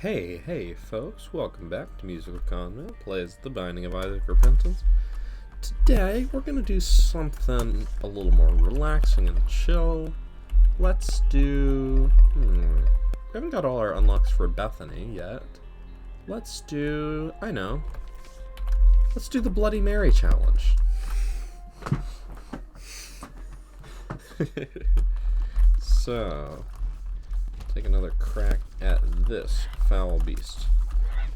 Hey folks, welcome back to MusicalConman, plays The Binding of Isaac Repentance. Today, we're gonna do something a little more relaxing and chill. Let's do... we haven't got all our unlocks for Bethany yet. Let's do... Let's do the Bloody Mary challenge. So... take another crack at this foul beast.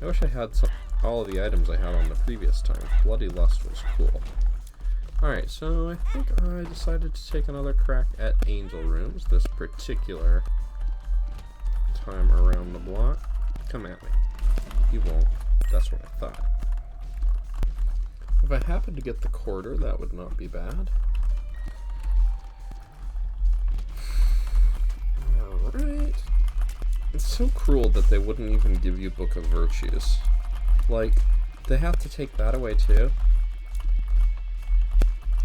I wish I had all of the items I had on the previous time. Bloody Lust was cool. Alright, so I think I decided to take another crack at Angel Rooms this particular time around the block. Come at me. You won't. That's what I thought. If I happen to get the quarter, that would not be bad. Alright. It's so cruel that they wouldn't even give you Book of Virtues. Like, they have to take that away too.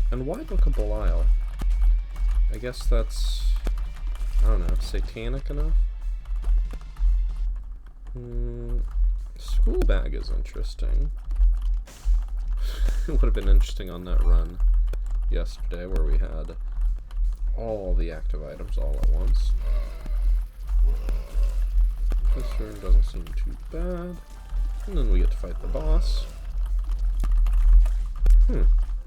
And why Book of Belial? I guess that's, I don't know, satanic enough? School bag is interesting. It would have been interesting on that run yesterday where we had all the active items all at once. This room doesn't seem too bad. And then we get to fight the boss.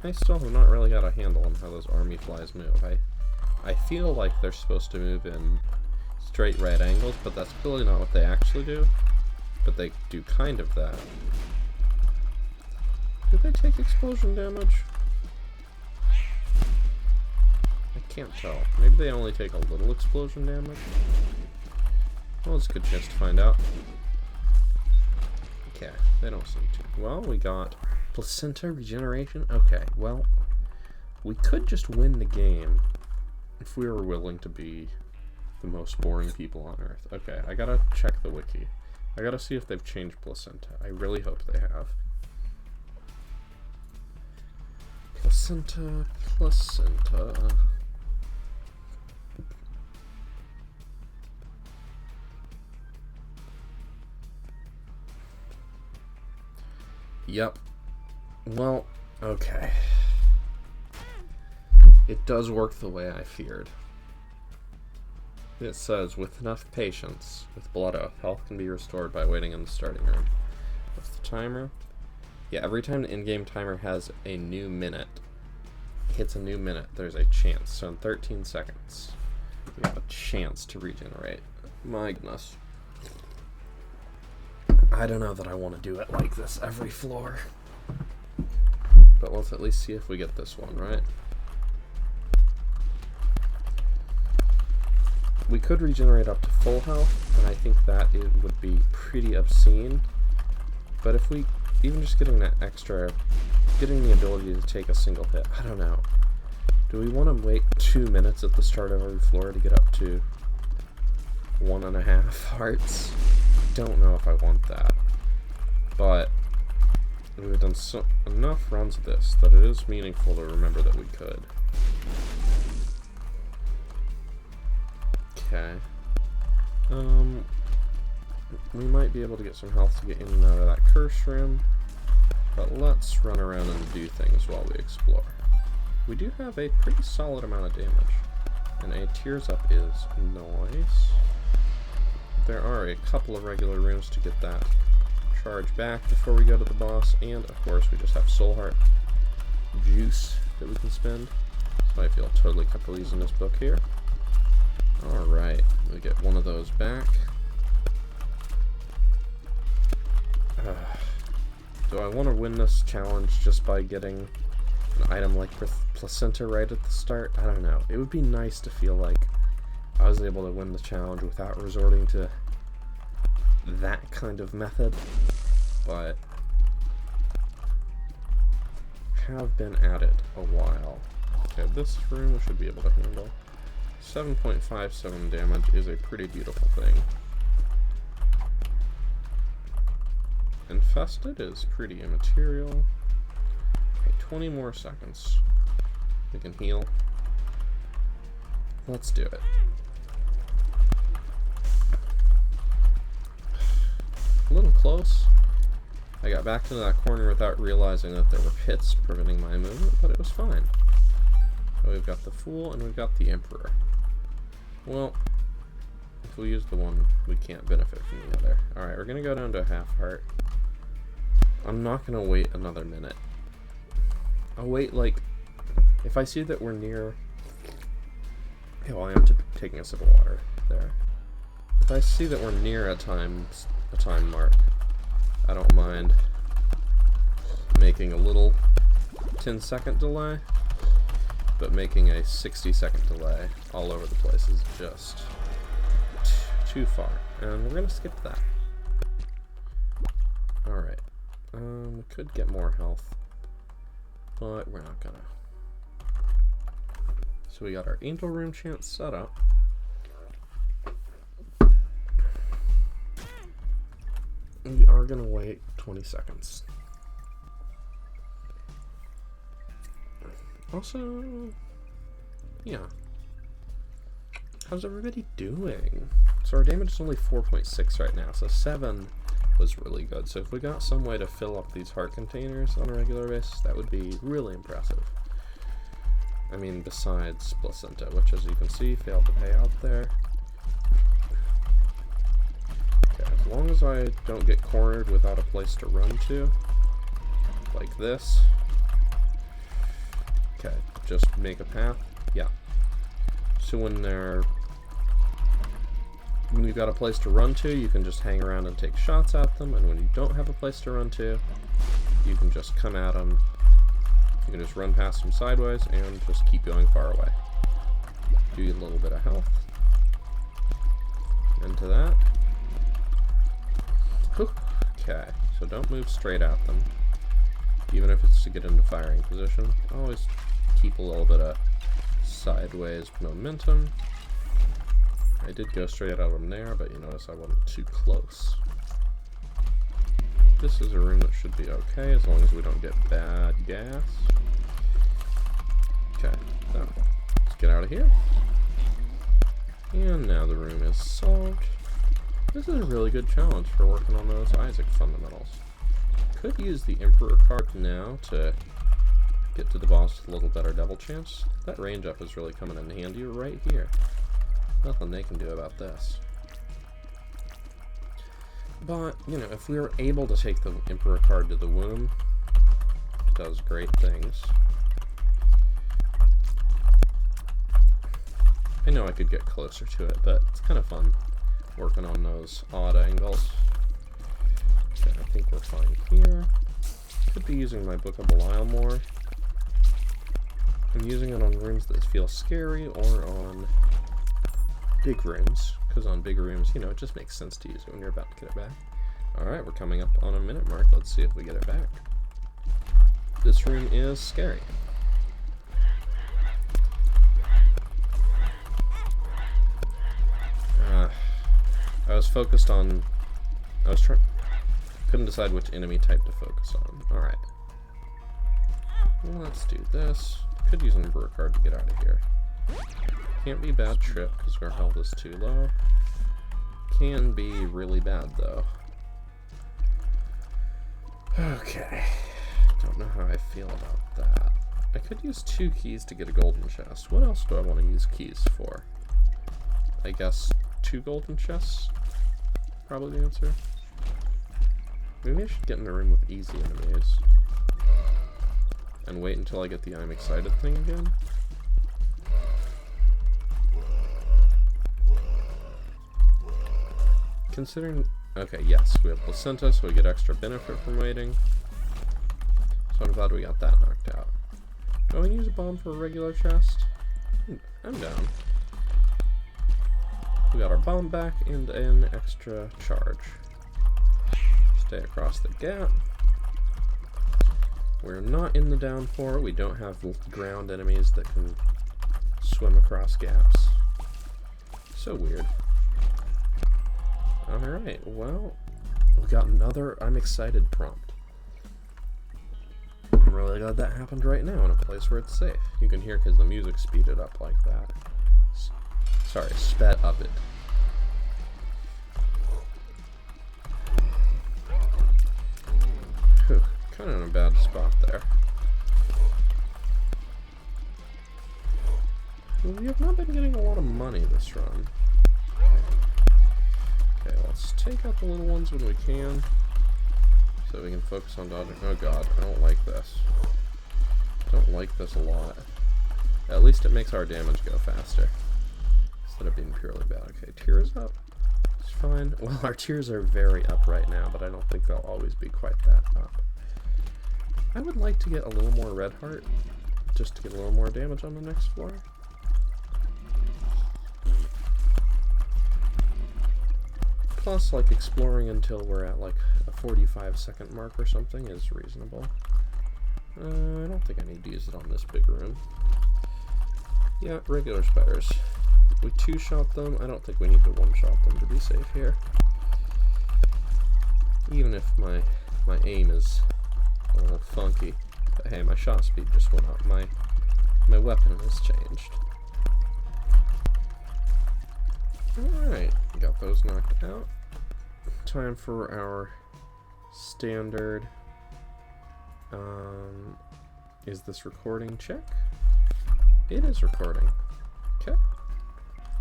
I still have not really got a handle on how those army flies move. I feel like they're supposed to move in straight right angles, but that's clearly not what they actually do. But they do kind of that. Do they take explosion damage? I can't tell. Maybe they only take a little explosion damage? Well, it's a good chance to find out. Okay, they don't seem to. Well, we got placenta regeneration. Okay, well, we could just win the game if we were willing to be the most boring people on Earth. Okay, I gotta check the wiki. I gotta see if they've changed placenta. I really hope they have. Placenta. Yep. Well, okay. It does work the way I feared. It says, with enough patience, with Blood Oath, health can be restored by waiting in the starting room. What's the timer? Yeah, every time the in-game timer has a new minute, hits a new minute, there's a chance. So in 13 seconds, we have a chance to regenerate. My goodness. I don't know that I want to do it like this every floor. But let's at least see if we get this one, right? We could regenerate up to full health, and I think that it would be pretty obscene. But if we, even just getting that extra, getting the ability to take a single hit, I don't know. Do we want to wait 2 minutes at the start of every floor to get up to 1.5 hearts? Don't know if I want that, but we've done enough runs of this that it is meaningful to remember that we could. Okay. We might be able to get some health to get in and out of that curse room, but let's run around and do things while we explore. We do have a pretty solid amount of damage, and a Tears Up is nice. There are a couple of regular rooms to get that charge back before we go to the boss, and of course we just have Soul Heart juice that we can spend. So I feel totally comfortable using this book here. Alright, we get one of those back. Do I want to win this challenge just by getting an item like placenta right at the start? I don't know. It would be nice to feel like I was able to win the challenge without resorting to that kind of method, but have been at it a while. Okay, this room we should be able to handle. 7.57 damage is a pretty beautiful thing. Infested is pretty immaterial. Okay, 20 more seconds. We can heal. Let's do it. close. I got back into that corner without realizing that there were pits preventing my movement, but it was fine. So we've got the Fool and we've got the Emperor. Well, if we use the one, we can't benefit from the other. Alright, we're gonna go down to a half heart. I'm not gonna wait another minute. I'll wait, like, if I see that we're near... Okay, well, I am taking a sip of water there. If I see that we're near a time mark, I don't mind making a little 10-second delay, but making a 60-second delay all over the place is just too far, and we're gonna skip that. Alright, we could get more health, but we're not gonna. So we got our Angel Room chant set up. We are gonna wait 20 seconds. Also, yeah. How's everybody doing? So our damage is only 4.6 right now, so 7 was really good. So if we got some way to fill up these heart containers on a regular basis, that would be really impressive. I mean, besides Placenta, which, as you can see, failed to pay out there. Okay, as long as I don't get cornered without a place to run to, like this. Okay, just make a path. Yeah. So when you've got a place to run to, you can just hang around and take shots at them, and when you don't have a place to run to, you can just come at them. You can just run past them sideways and just keep going far away. Do a little bit of health. Into that. Okay, so don't move straight at them, even if it's to get into firing position. Always keep a little bit of sideways momentum. I did go straight at them there, but you notice I wasn't too close. This is a room that should be okay, as long as we don't get bad gas. Okay, now, let's get out of here. And now the room is solved. This is a really good challenge for working on those Isaac fundamentals. Could use the Emperor card now to get to the boss with a little better double chance. That range up is really coming in handy right here. Nothing they can do about this. But, you know, if we were able to take the Emperor card to the womb, it does great things. I know I could get closer to it, but it's kind of fun working on those odd angles. Okay, I think we're fine here. Could be using my Book of Belial more. I'm using it on rooms that feel scary or on big rooms, because on big rooms, you know, it just makes sense to use it when you're about to get it back. Alright, we're coming up on a minute mark. Let's see if we get it back. This room is scary. I was focused on... couldn't decide which enemy type to focus on. Alright. Well, let's do this. Could use an Emperor card to get out of here. Can't be bad trip because our health is too low. Can be really bad though. Okay. Don't know how I feel about that. I could use 2 keys to get a golden chest. What else do I want to use keys for? I guess 2 golden chests? Probably the answer. Maybe I should get in a room with easy enemies. And wait until I get the I'm excited thing again. Considering... Okay, yes, we have Placenta, so we get extra benefit from waiting. So I'm glad we got that knocked out. Do I use a bomb for a regular chest? I'm down. We got our bomb back and an extra charge. Stay across the gap. We're not in the downpour. We don't have ground enemies that can swim across gaps. So weird. Alright, well, we got another I'm excited prompt. I'm really glad that happened right now in a place where it's safe. You can hear because the music speeded up like that. Sorry, sped up it. bad spot there. We have not been getting a lot of money this run. Okay, let's take out the little ones when we can, so we can focus on dodging. Oh god, I don't like this. Don't like this a lot. At least it makes our damage go faster, instead of being purely bad. Okay, tears up. It's fine. Well, our tears are very up right now, but I don't think they'll always be quite that up. I would like to get a little more red heart, just to get a little more damage on the next floor. Plus, like, exploring until we're at, like, a 45-second mark or something is reasonable. I don't think I need to use it on this big room. Yeah, regular spiders. We two-shot them. I don't think we need to one-shot them to be safe here. Even if my aim is a little funky. But hey, my shot speed just went up. My weapon has changed. Alright, got those knocked out. Time for our standard, is this recording check? It is recording. Okay.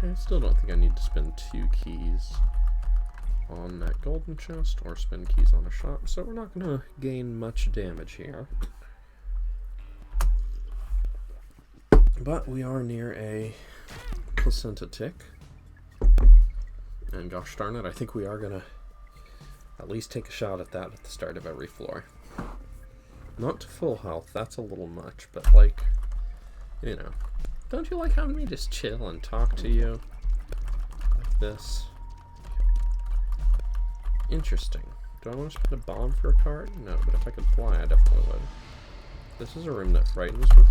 I still don't think I need to spend 2 keys on that golden chest or spend keys on a shop, so we're not going to gain much damage here. But we are near a placenta tick. And gosh darn it, I think we are gonna at least take a shot at that at the start of every floor. Not to full health, that's a little much, but like, you know, don't you like having me just chill and talk to you? Like this. Interesting. Do I want to spend a bomb for a card? No, but if I could fly, I definitely would. This is a room that frightens me.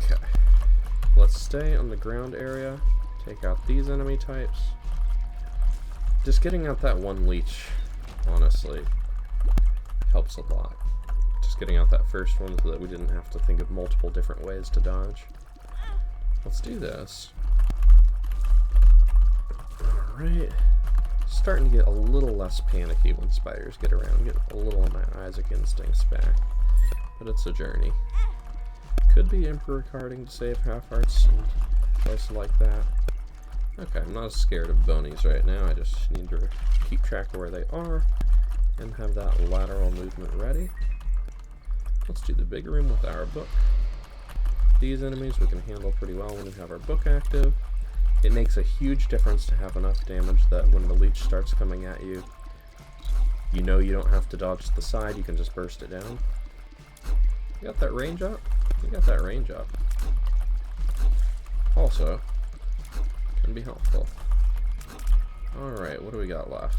Okay. Let's stay on the ground area, take out these enemy types. Just getting out that one leech, honestly, helps a lot. Just getting out that first one so that we didn't have to think of multiple different ways to dodge. Let's do this. Alright. Starting to get a little less panicky when spiders get around. Get a little of my Isaac instincts back. But it's a journey. Could be Emperor carding to save half hearts and places like that. Okay, I'm not as scared of bonies right now. I just need to keep track of where they are and have that lateral movement ready. Let's do the big room with our book. These enemies we can handle pretty well when we have our book active. It makes a huge difference to have enough damage that when the leech starts coming at you, you know you don't have to dodge to the side, you can just burst it down. You got that range up? You got that range up. Also, can be helpful. Alright, what do we got left?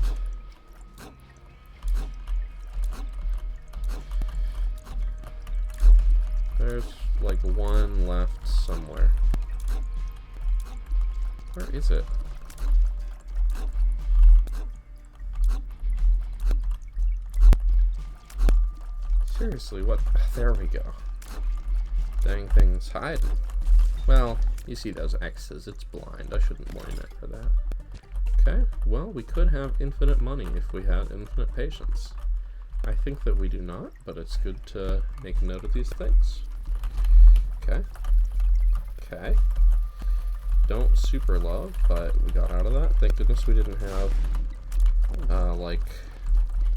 There's like one left somewhere. Where is it? Seriously, what? There we go. Dang thing's hiding. Well, you see those X's, it's blind. I shouldn't worry it for that. Okay, well, we could have infinite money if we had infinite patience. I think that we do not, but it's good to make note of these things. Okay. Okay. Don't super love, but we got out of that. Thank goodness we didn't have, like,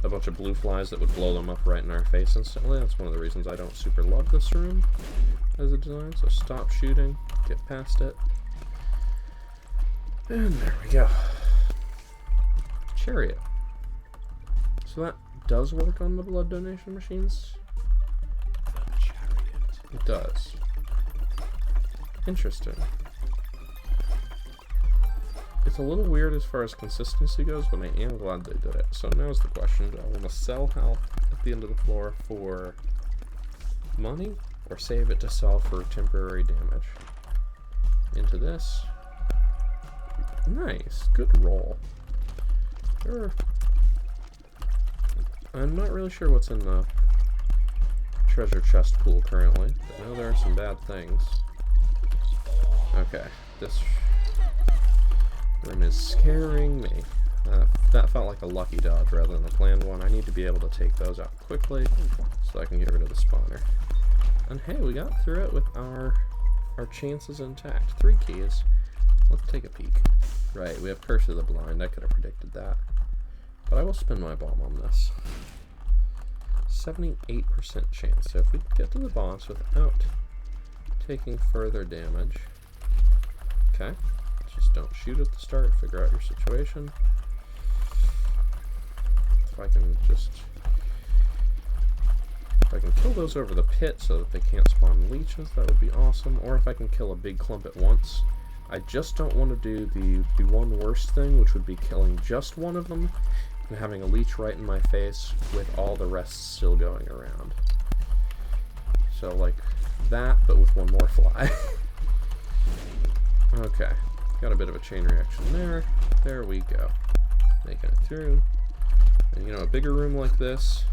a bunch of blue flies that would blow them up right in our face instantly. That's one of the reasons I don't super love this room as a design. So stop shooting, get past it. And there we go. Chariot. So that does work on the blood donation machines? It does. Interesting. It's a little weird as far as consistency goes, but I am glad they did it. So now's the question, do I want to sell health at the end of the floor for money, or save it to sell for temporary damage? Into this. Nice, good roll. Sure. I'm not really sure what's in the treasure chest pool currently, but I know there are some bad things. Okay, this room is scaring me. That felt like a lucky dodge rather than a planned one. I need to be able to take those out quickly so I can get rid of the spawner. And hey, we got through it with our chances intact. 3 keys. Let's take a peek. Right, we have Curse of the Blind. I could have predicted that. But I will spin my bomb on this. 78% chance. So if we get to the boss without taking further damage. Okay. Just don't shoot at the start. Figure out your situation. If I can kill those over the pit so that they can't spawn leeches, that would be awesome. Or if I can kill a big clump at once. I just don't want to do the one worst thing, which would be killing just one of them and having a leech right in my face with all the rest still going around. So like that, but with one more fly. Okay, got a bit of a chain reaction there. There we go. Making it through. And you know, a bigger room like this,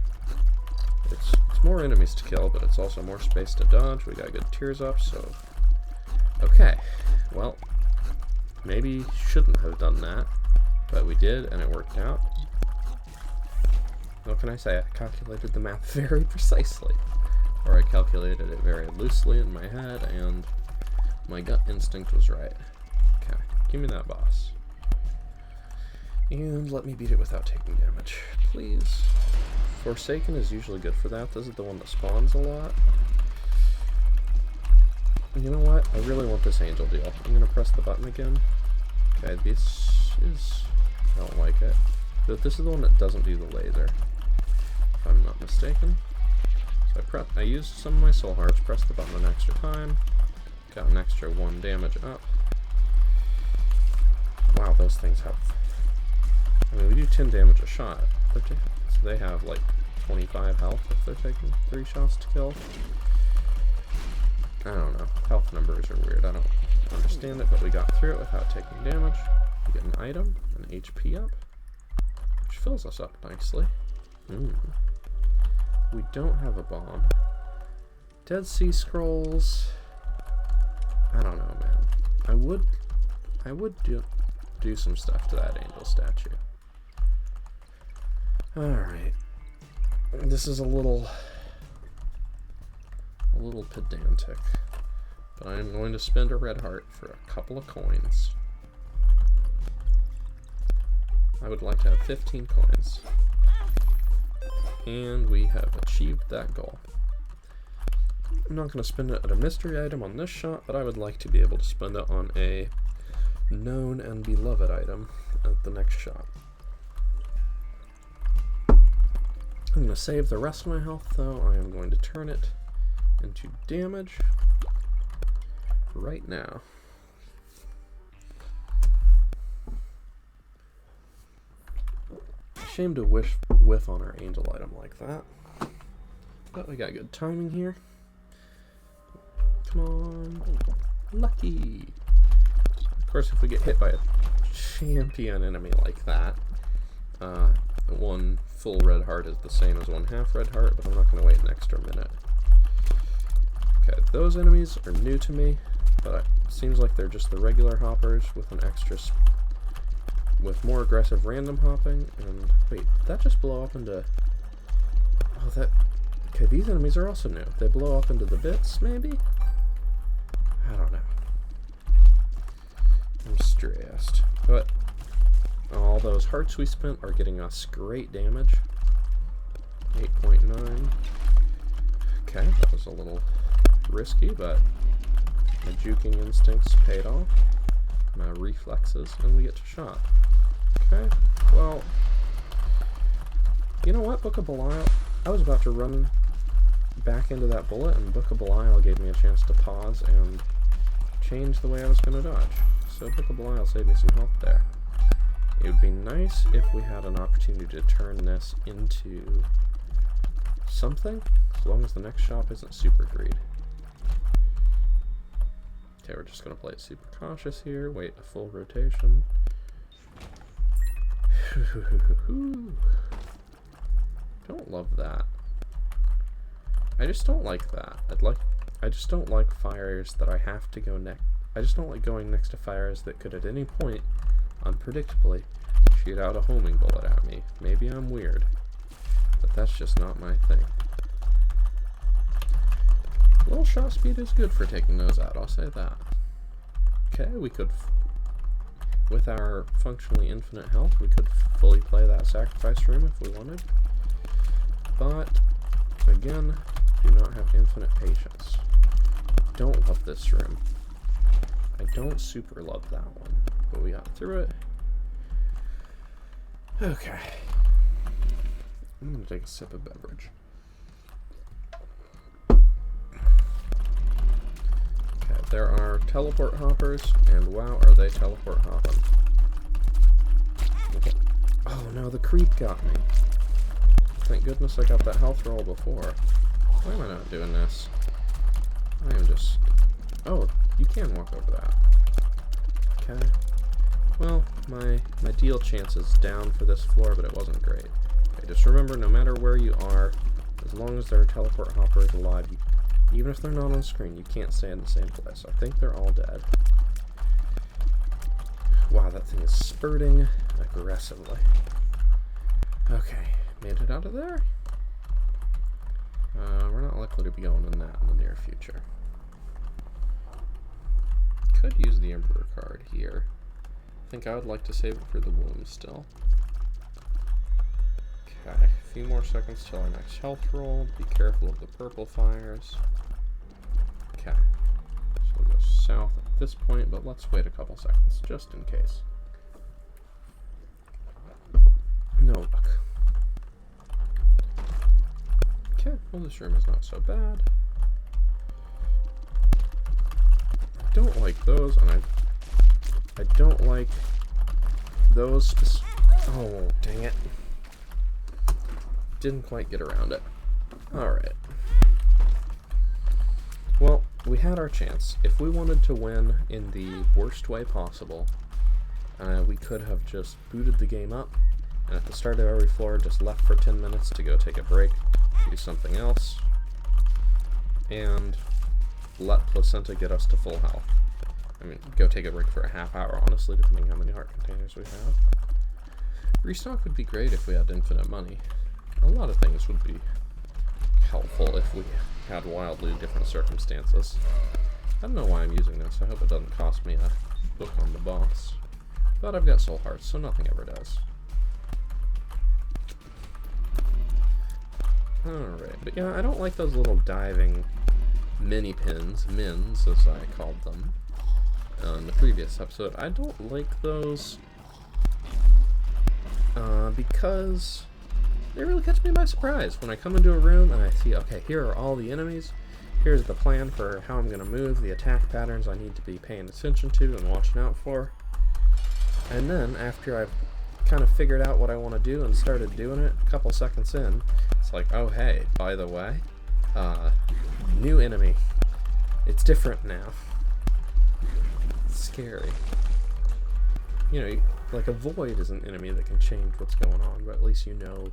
it's more enemies to kill, but it's also more space to dodge. We got good tiers up, so... Okay, well, maybe shouldn't have done that, but we did, and it worked out. What can I say? I calculated the math very precisely. Or I calculated it very loosely in my head, and my gut instinct was right. Okay, give me that boss. And let me beat it without taking damage, please. Forsaken is usually good for that. This is the one that spawns a lot. You know what? I really want this angel deal. I'm going to press the button again. Okay, this is... I don't like it. But this is the one that doesn't do the laser, if I'm not mistaken. So I used some of my soul hearts, pressed the button an extra time, got an extra 1 damage up. Wow, those things have... I mean, we do 10 damage a shot. So they have like 25 health if they're taking 3 shots to kill. I don't know. Health numbers are weird. I don't understand it, but we got through it without taking damage. We get an item, an HP up, which fills us up nicely. We don't have a bomb. Dead Sea Scrolls. I don't know, man. I would do some stuff to that angel statue. Alright. This is a little pedantic, but I'm going to spend a red heart for a couple of coins. I would like to have 15 coins. And we have achieved that goal. I'm not going to spend it at a mystery item on this shot, but I would like to be able to spend it on a known and beloved item at the next shot. I'm going to save the rest of my health, though. I am going to turn it into damage right now. Shame to whiff on our angel item like that. But we got good timing here. Come on. Lucky. Of course, if we get hit by a champion enemy like that, 1 full red heart is the same as 1 half red heart, but I'm not going to wait an extra minute. Okay, those enemies are new to me, but it seems like they're just the regular hoppers with an extra, with more aggressive random hopping. And wait, did that just blow up into? Oh, that. Okay, these enemies are also new. They blow up into the bits, maybe. I don't know. I'm stressed, but all those hearts we spent are getting us great damage. 8.9. Okay, that was a little risky, but my juking instincts paid off. My reflexes, and we get to shot. Okay, well, you know what, Book of Belial? I was about to run back into that bullet, and Book of Belial gave me a chance to pause and change the way I was going to dodge. So Book of Belial saved me some health there. It would be nice if we had an opportunity to turn this into something, as long as the next shop isn't super greedy. Okay, we're just going to play it super cautious here, wait a full rotation. Don't love that. I just don't like that. I just don't like fires that I have to go next. I just don't like going next to fires that could at any point, unpredictably, shoot out a homing bullet at me. Maybe I'm weird, but that's just not my thing. A little shot speed is good for taking those out, I'll say that. Okay, we could, with our functionally infinite health, we could fully play that sacrifice room if we wanted. But, again, do not have infinite patience. Don't love this room. I don't super love that one, but we got through it. Okay. I'm gonna take a sip of beverage. Okay, there are teleport hoppers, and wow, are they teleport hopping. Okay. Oh no, the creep got me. Thank goodness I got that health roll before. Why am I not doing this? I am just... Oh, you can walk over that. Okay. Well, my deal chance is down for this floor, but it wasn't great. Okay, just remember, no matter where you are, as long as there are teleport hoppers alive, even if they're not on screen, you can't stay in the same place. I think they're all dead. Wow, that thing is spurting aggressively. Okay, made it out of there. We're not likely to be going in that in the near future. Could use the Emperor card here. I think I would like to save it for the womb still. Okay, a few more seconds till our next health roll. Be careful of the purple fires. Okay, so we'll go south at this point, but let's wait a couple seconds, just in case. No luck. Okay, well this room is not so bad. I don't like those, and I don't like those. Oh, dang it. Didn't quite get around it. Alright. Well, we had our chance. If we wanted to win in the worst way possible, we could have just booted the game up, and at the start of every floor, just left for 10 minutes to go take a break, do something else, and let Placenta get us to full health. I mean, go take a break for a half hour, honestly, depending on how many heart containers we have. Restock would be great if we had infinite money. A lot of things would be helpful if we had wildly different circumstances. I don't know why I'm using this. I hope it doesn't cost me a book on the boss. But I've got soul hearts, so nothing ever does. Alright, but yeah, I don't like those little diving mini pins, mins as I called them in the previous episode. I don't like those because they really catch me by surprise. When I come into a room and I see, okay, here are all the enemies, here's the plan for how I'm going to move, the attack patterns I need to be paying attention to and watching out for, and then after I've kind of figured out what I want to do and started doing it, a couple seconds in, it's like, oh hey, by the way, new enemy. It's different now. It's scary. You know, like a void is an enemy that can change what's going on, but at least you know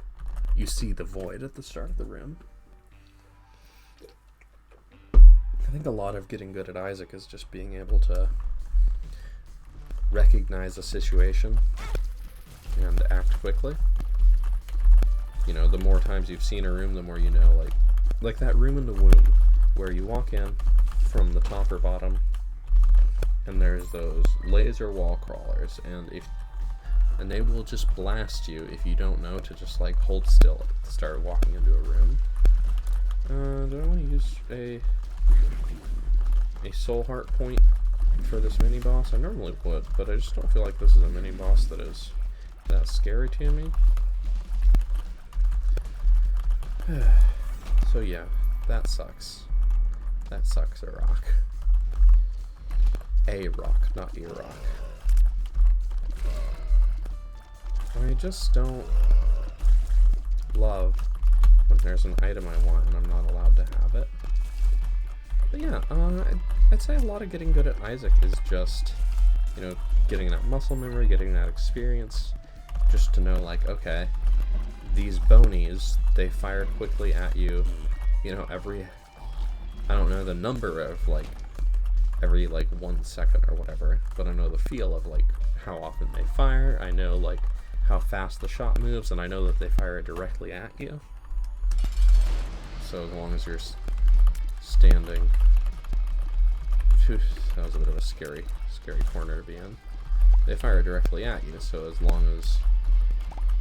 you see the void at the start of the room. I think a lot of getting good at Isaac is just being able to recognize a situation and act quickly. You know, the more times you've seen a room, the more you know, like that room in the womb, where you walk in from the top or bottom, and there's those laser wall crawlers, and they will just blast you if you don't know to just like hold still to start walking into a room. Do I want to use a soul heart point for this mini boss? I normally would, but I just don't feel like this is a mini boss that is that scary to me. So yeah, that sucks. That sucks a rock. A rock, not a rock. I just don't love when there's an item I want and I'm not allowed to have it. But yeah, I'd say a lot of getting good at Isaac is just, you know, getting that muscle memory, getting that experience, just to know, like, okay, these bonies, they fire quickly at you, you know, every, I don't know the number of, like, every like 1 second or whatever, but I know the feel of like how often they fire. I know like how fast the shot moves, and I know that they fire directly at you. So as long as you're standing, phew, that was a bit of a scary corner to be in. They fire directly at you, so as long as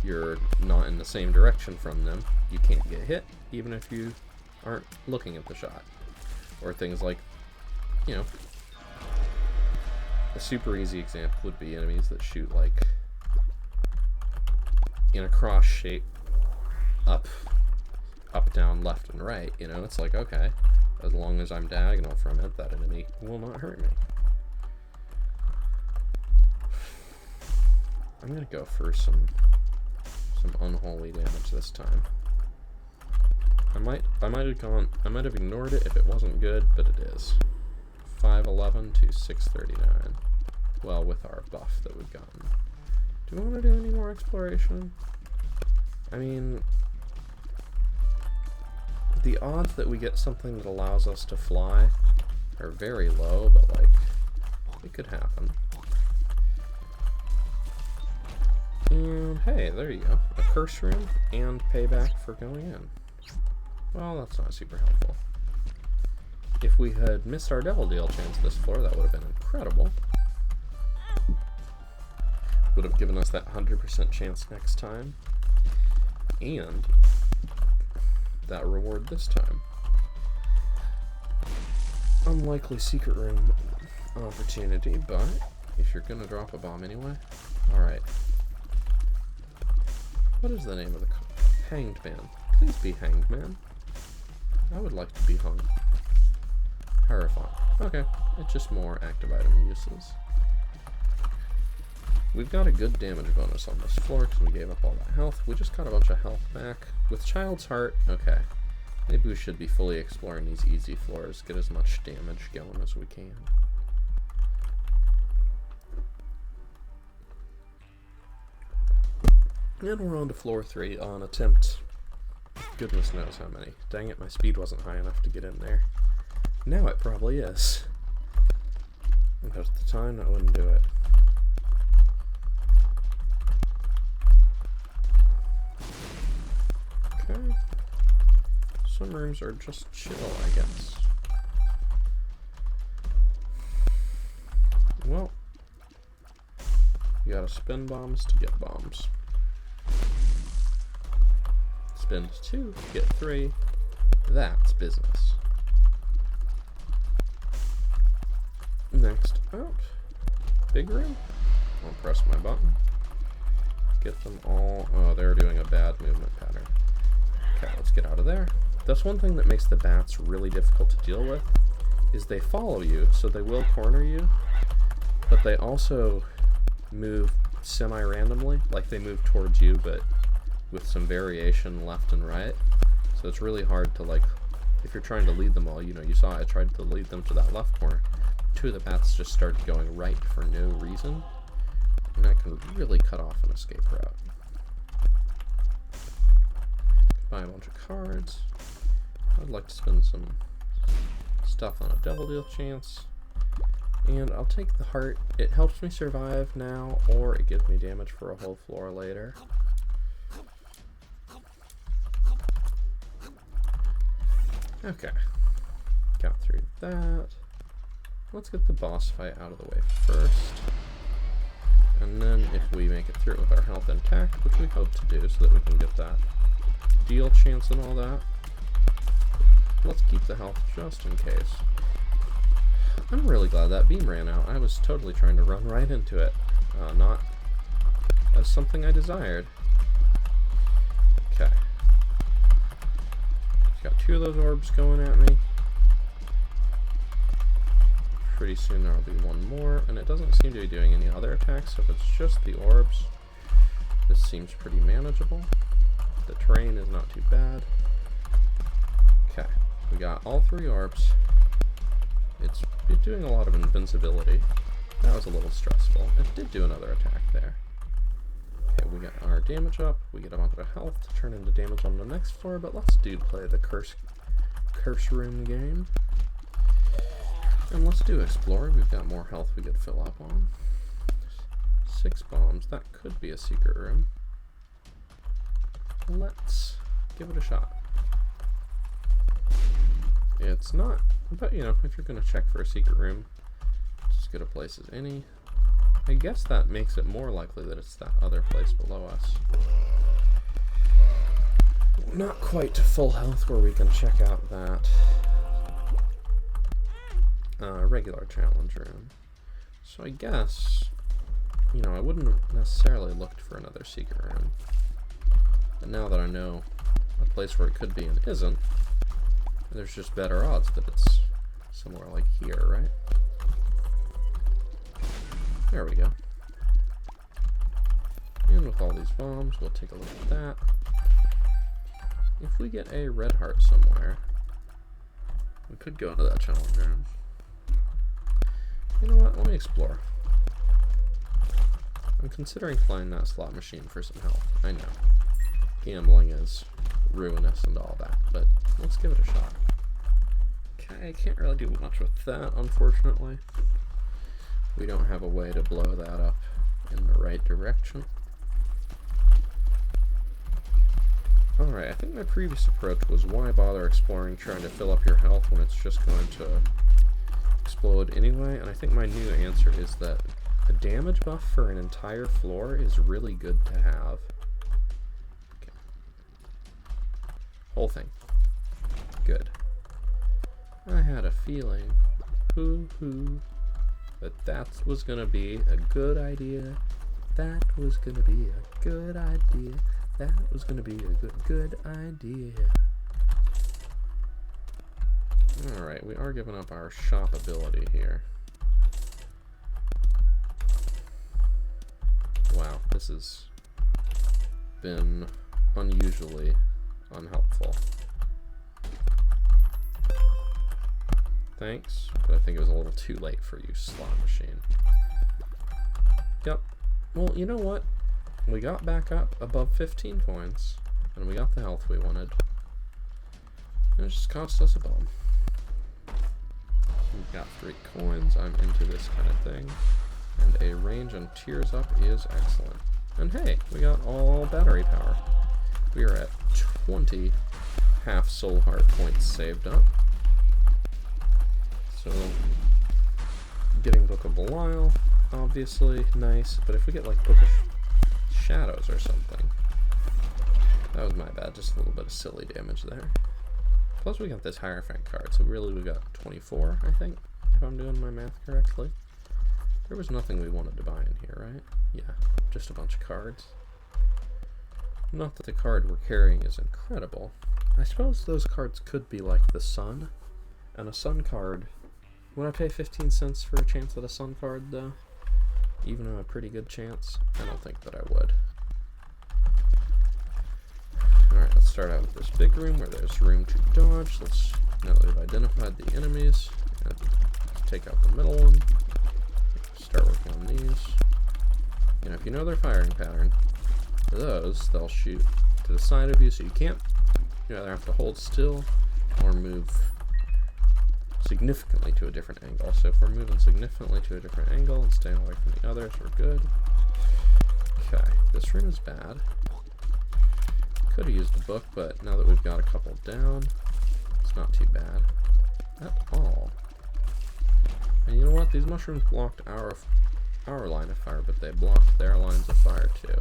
you're not in the same direction from them, you can't get hit, even if you aren't looking at the shot. Or things like, you know, a super easy example would be enemies that shoot like in a cross shape, up, down, left, and right. You know, it's like, okay, as long as I'm diagonal from it, that enemy will not hurt me. I'm gonna go for some unholy damage this time. I might have ignored it if it wasn't good, but it is. 511 to 639. Well, with our buff that we've gotten. Do we want to do any more exploration? I mean, the odds that we get something that allows us to fly are very low, but like, it could happen. And hey, there you go. A curse room and payback for going in. Well, that's not super helpful. If we had missed our devil deal chance this floor, that would have been incredible. Would have given us that 100% chance next time. And that reward this time. Unlikely secret room opportunity, but if you're gonna drop a bomb anyway. Alright. What is the name of the Hanged Man? Please be Hanged Man. I would like to be hung. Hierophant. Okay, it's just more active item uses. We've got a good damage bonus on this floor because we gave up all that health. We just got a bunch of health back. With Child's Heart, okay. Maybe we should be fully exploring these easy floors, get as much damage going as we can. And we're on to floor 3 on attempt. Goodness knows how many. Dang it, my speed wasn't high enough to get in there. Now it probably is. But at the time, I wouldn't do it. Okay. Some rooms are just chill, I guess. Well, you gotta spin bombs to get bombs. Spend 2, get 3. That's business. Next up, big room. I'll press my button. Get them all. Oh, they're doing a bad movement pattern. Okay, let's get out of there. That's one thing that makes the bats really difficult to deal with, is they follow you, so they will corner you, but they also move semi-randomly, like they move towards you, but with some variation left and right. So it's really hard to, like, if you're trying to lead them all, you know, you saw I tried to lead them to that left corner. 2 of the bats just started going right for no reason, and that can really cut off an escape route. Buy a bunch of cards. I'd like to spend some stuff on a devil deal chance. And I'll take the heart. It helps me survive now, or it gives me damage for a whole floor later. Okay. Got through that. Let's get the boss fight out of the way first. And then if we make it through with our health intact, which we hope to do so that we can get that deal chance and all that, let's keep the health just in case. I'm really glad that beam ran out. I was totally trying to run right into it. Not as something I desired. Okay. Got 2 of those orbs going at me. Pretty soon there'll be 1 more, and it doesn't seem to be doing any other attacks, so if it's just the orbs, this seems pretty manageable. The terrain is not too bad. Okay, we got all 3 orbs. It's doing a lot of invincibility. That was a little stressful. It did do another attack there. Okay, we got our damage up. We get a bunch of health to turn into damage on the next floor, but let's play the curse room game. And let's do explore. We've got more health we could fill up on. 6 bombs. That could be a secret room. Let's give it a shot. It's not, but you know, if you're going to check for a secret room, just go to place as any. I guess that makes it more likely that it's that other place below us. Not quite to full health where we can check out that regular challenge room. So I guess, you know, I wouldn't have necessarily looked for another secret room. But now that I know a place where it could be and isn't, there's just better odds that it's somewhere like here, right? There we go. And with all these bombs, we'll take a look at that. If we get a red heart somewhere, we could go into that challenge room. You know what? Let me explore. I'm considering playing that slot machine for some health. I know. Gambling is ruinous and all that, but let's give it a shot. Okay, I can't really do much with that, unfortunately. We don't have a way to blow that up in the right direction. Alright, I think my previous approach was why bother exploring trying to fill up your health when it's just going to explode anyway, and I think my new answer is that a damage buff for an entire floor is really good to have. Okay. Whole thing. Good. I had a feeling, that was gonna be a good idea. That was gonna be a good idea. That was gonna be a good idea. Alright, we are giving up our shop ability here. Wow, this has been unusually unhelpful. Thanks, but I think it was a little too late for you, slot machine. Yep. Well, you know what? We got back up above 15 coins, and we got the health we wanted. And it just cost us a bomb. We've got 3 coins. I'm into this kind of thing. And a range on Tears Up is excellent. And hey, we got all battery power. We are at 20 half soul heart points saved up. So, getting Book of Belial, obviously nice, but if we get like Book of Shadows or something, that was my bad, just a little bit of silly damage there. Plus we got this Hierophant card, so really we got 24, I think, if I'm doing my math correctly. There was nothing we wanted to buy in here, right? Yeah, just a bunch of cards. Not that the card we're carrying is incredible. I suppose those cards could be like the Sun, and a Sun card. Would I pay 15 cents for a chance at a Sun card, though? Even a pretty good chance? I don't think that I would. Alright, let's start out with this big room where there's room to dodge. Let's, now that we've identified the enemies, and take out the middle one. Start working on these. You know, if you know their firing pattern, for those, they'll shoot to the side of you, so you can't. You either have to hold still or move significantly to a different angle. So if we're moving significantly to a different angle and staying away from the others, we're good. Okay, this room is bad. Could have used the book, but now that we've got a couple down, it's not too bad at all. And you know what? These mushrooms blocked our line of fire, but they blocked their lines of fire too.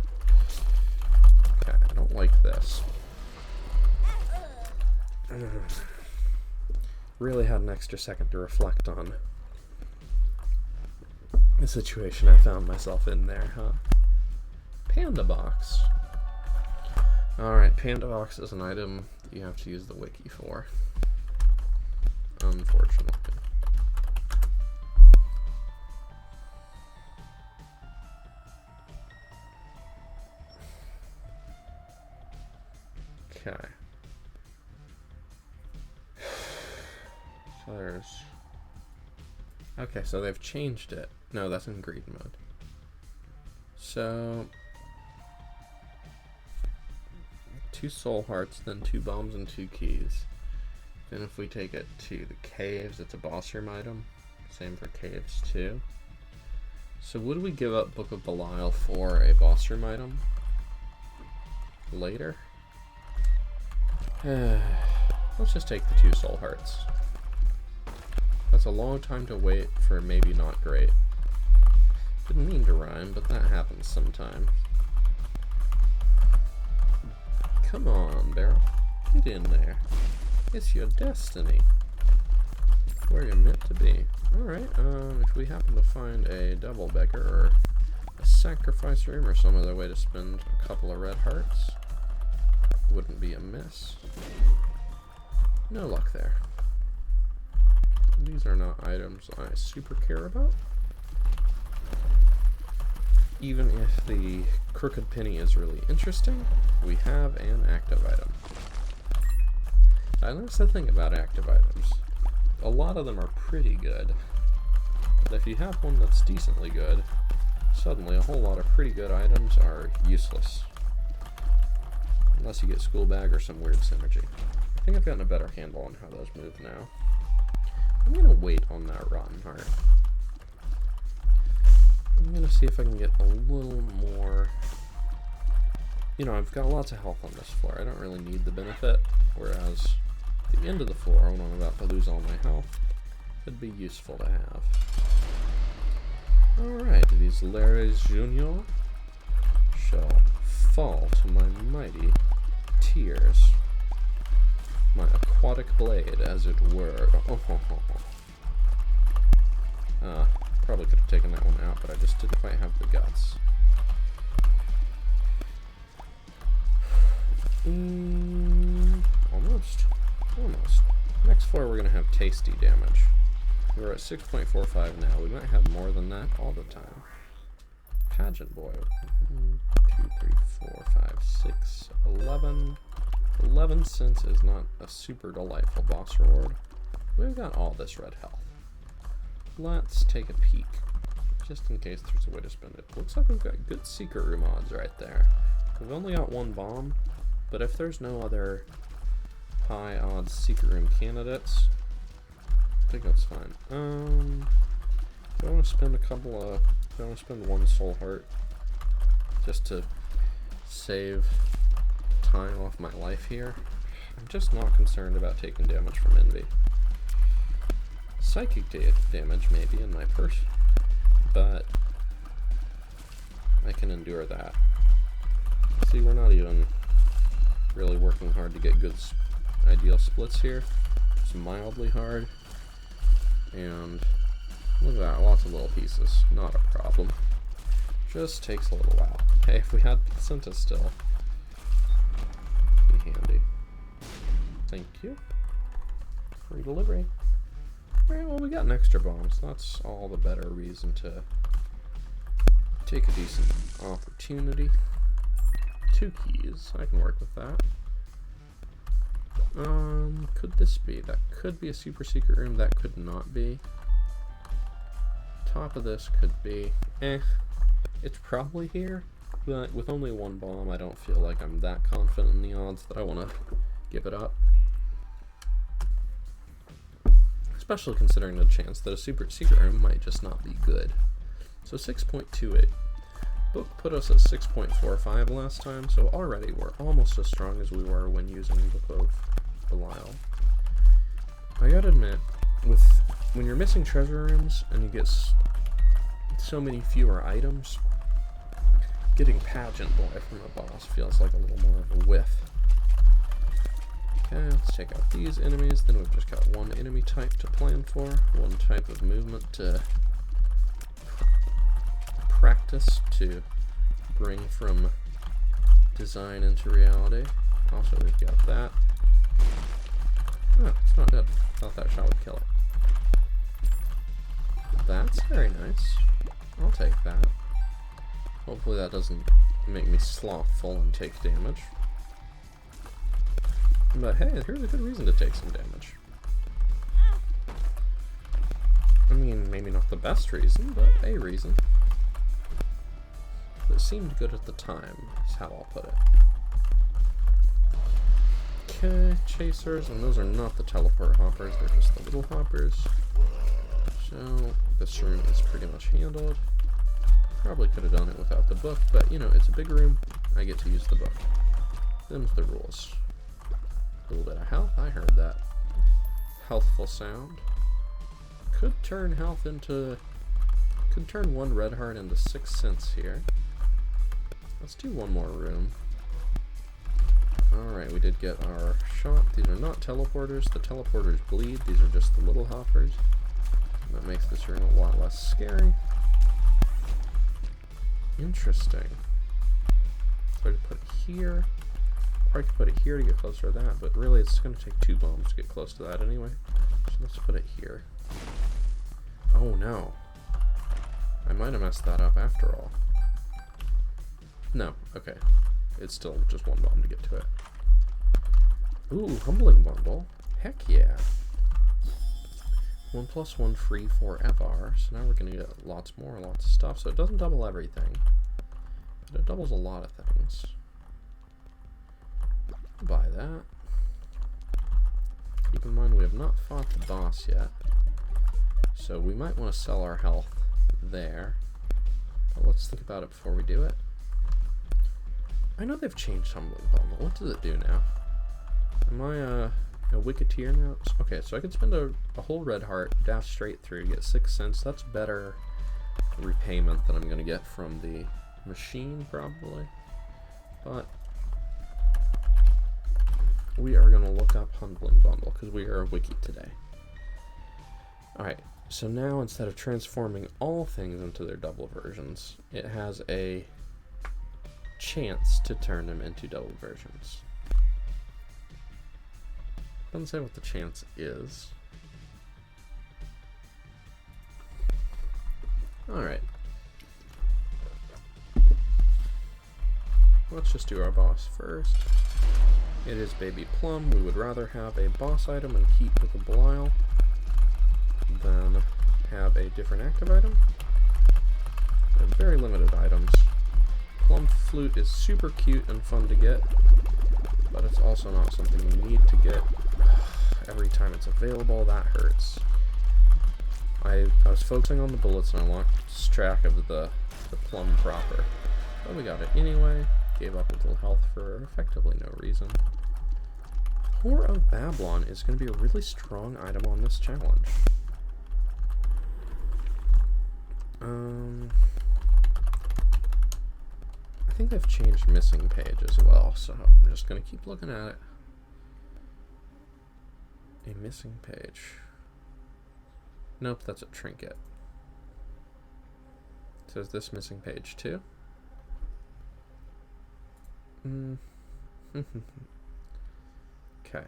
Okay, I don't like this. Really had an extra second to reflect on the situation I found myself in there, huh? Panda Box. Alright, Panda Box is an item you have to use the wiki for. Unfortunately. Okay. So there's... Okay, so they've changed it. No, that's in greed mode. So... 2 soul hearts, then 2 bombs and 2 keys. Then if we take it to the caves, it's a boss room item. Same for caves too. So would we give up Book of Belial for a boss room item? Later? Let's just take the 2 soul hearts. That's a long time to wait for maybe not great. Didn't mean to rhyme, but that happens sometimes. Come on, Daryl. Get in there. It's your destiny. Where you're meant to be. Alright, if we happen to find a double beggar or a sacrifice room or some other way to spend a couple of red hearts, wouldn't be amiss. No luck there. These are not items I super care about. Even if the crooked penny is really interesting, we have an active item. Now, that's the thing about active items. A lot of them are pretty good, but if you have one that's decently good, suddenly a whole lot of pretty good items are useless. Unless you get School Bag or some weird synergy. I think I've gotten a better handle on how those move now. I'm gonna wait on that Rotten Heart. I'm gonna see if I can get a little more... You know, I've got lots of health on this floor. I don't really need the benefit, whereas at the end of the floor, when I'm about to lose all my health, could be useful to have. Alright, these Lares Junior shall fall to my mighty tears. My aquatic blade, as it were. Probably could have taken that one out, but I just didn't quite have the guts. Almost. Next floor we're going to have tasty damage. We're at 6.45 now. We might have more than that all the time. Pageant Boy. 1, 2, 3, 4, 5, 6, 11. 11 cents is not a super delightful boss reward. We've got all this red health. Let's take a peek, just in case there's a way to spend it. Looks like we've got good secret room odds right there. We've only got 1 bomb, but if there's no other high odds secret room candidates, I think that's fine. Do I want to spend do I want to spend 1 soul heart just to save time off my life here? I'm just not concerned about taking damage from envy. Psychic damage maybe in my purse, but I can endure that. See, we're not even really working hard to get good ideal splits here. It's mildly hard, and look at that, lots of little pieces. Not a problem. Just takes a little while. Hey, if we had placenta still, it'd be handy. Thank you. Free delivery. Alright, well, we got an extra bomb, so that's all the better reason to take a decent opportunity. 2 keys, I can work with that. Could this be? That could be a super secret room, that could not be. Top of this could be, it's probably here, but with only 1 bomb, I don't feel like I'm that confident in the odds that I want to give it up. Especially considering the chance that a super secret room might just not be good. So 6.28. Book put us at 6.45 last time, so already we're almost as strong as we were when using Book of Belial. I gotta admit, when you're missing treasure rooms and you get so many fewer items, getting Pageant Boy from a boss feels like a little more of a whiff. Okay, let's take out these enemies, then we've just got 1 enemy type to plan for, 1 type of movement to practice to bring from design into reality. Also, we've got that. Oh, it's not dead. Thought that shot would kill it. That's very nice. I'll take that. Hopefully that doesn't make me slothful and take damage. But hey, here's a good reason to take some damage. I mean, maybe not the best reason, but a reason. It seemed good at the time, is how I'll put it. Okay, chasers, and those are not the teleport hoppers, they're just the little hoppers. So this room is pretty much handled. Probably could have done it without the book, but you know, it's a big room. I get to use the book. Them's the rules. A little bit of health. I heard that healthful sound. Could turn health into... Could turn 1 red heart into 6 cents here. Let's do one more room. Alright, we did get our shop. These are not teleporters. The teleporters bleed. These are just the little hoppers. And that makes this room a lot less scary. Interesting. So I could put it here. Or I could put it here to get closer to that, but really it's going to take 2 bombs to get close to that anyway. So let's put it here. Oh no. I might have messed that up after all. No, okay. It's still just 1 bomb to get to it. Ooh, humbling bundle. Heck yeah. 1+1 free forever. So now we're going to get lots of stuff. So it doesn't double everything, but it doubles a lot of things. Buy that. Keep in mind we have not fought the boss yet, so we might want to sell our health there. But let's think about it before we do it. I know they've changed Humbling Bundle. What does it do now? Am I a Wicketeer now? Okay, so I can spend a whole red heart, dash straight through, get 6 cents. That's better repayment than I'm going to get from the machine, probably. But we are going to look up Humbling Bundle, because we are a wiki today. Alright, so now instead of transforming all things into their double versions, it has a chance to turn them into double versions. Doesn't say what the chance is. Alright. Let's just do our boss first. It is Baby Plum. We would rather have a boss item and heat with a Belial than have a different active item. We have very limited items. Plum Flute is super cute and fun to get, but it's also not something you need to get every time it's available. That hurts. I was focusing on the bullets and I lost track of the plum proper. But we got it anyway. Gave up a little health for effectively no reason. Whore of Babylon is going to be a really strong item on this challenge. I think they've changed missing page as well, so I'm just going to keep looking at it. A missing page. Nope, that's a trinket. It says this missing page too. Okay.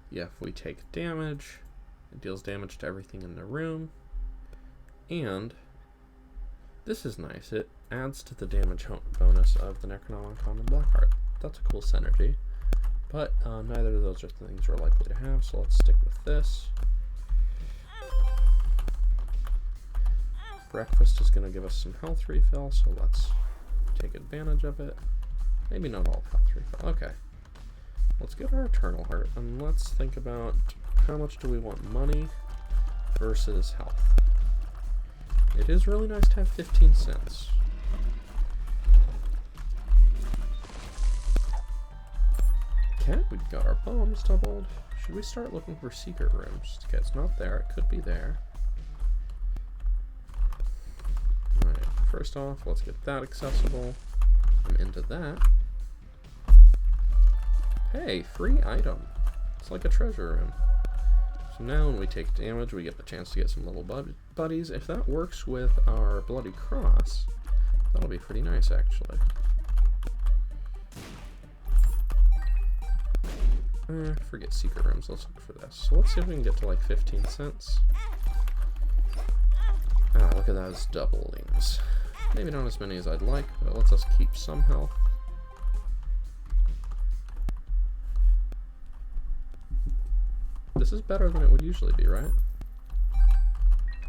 Yeah, if we take damage, it deals damage to everything in the room. And this is nice. It adds to the damage bonus of the MusicalConman Blackheart. That's a cool synergy. But neither of those are things we're likely to have, so let's stick with this. Breakfast is going to give us some health refill, so let's take advantage of it. Maybe not all health refill. Okay. Let's get our Eternal Heart, and let's think about how much do we want money versus health. It is really nice to have 15 cents. Okay, we've got our bombs doubled. Should we start looking for secret rooms? Okay, it's not there. It could be there. Alright, first off, let's get that accessible. I'm into that. Hey, free item. It's like a treasure room. So now when we take damage, we get the chance to get some little buddies. If that works with our Bloody Cross, that'll be pretty nice, actually. Forget secret rooms, let's look for this. So let's see if we can get to like 15 cents. Ah, look at those doublings. Maybe not as many as I'd like, but it lets us keep some health. This is better than it would usually be, right?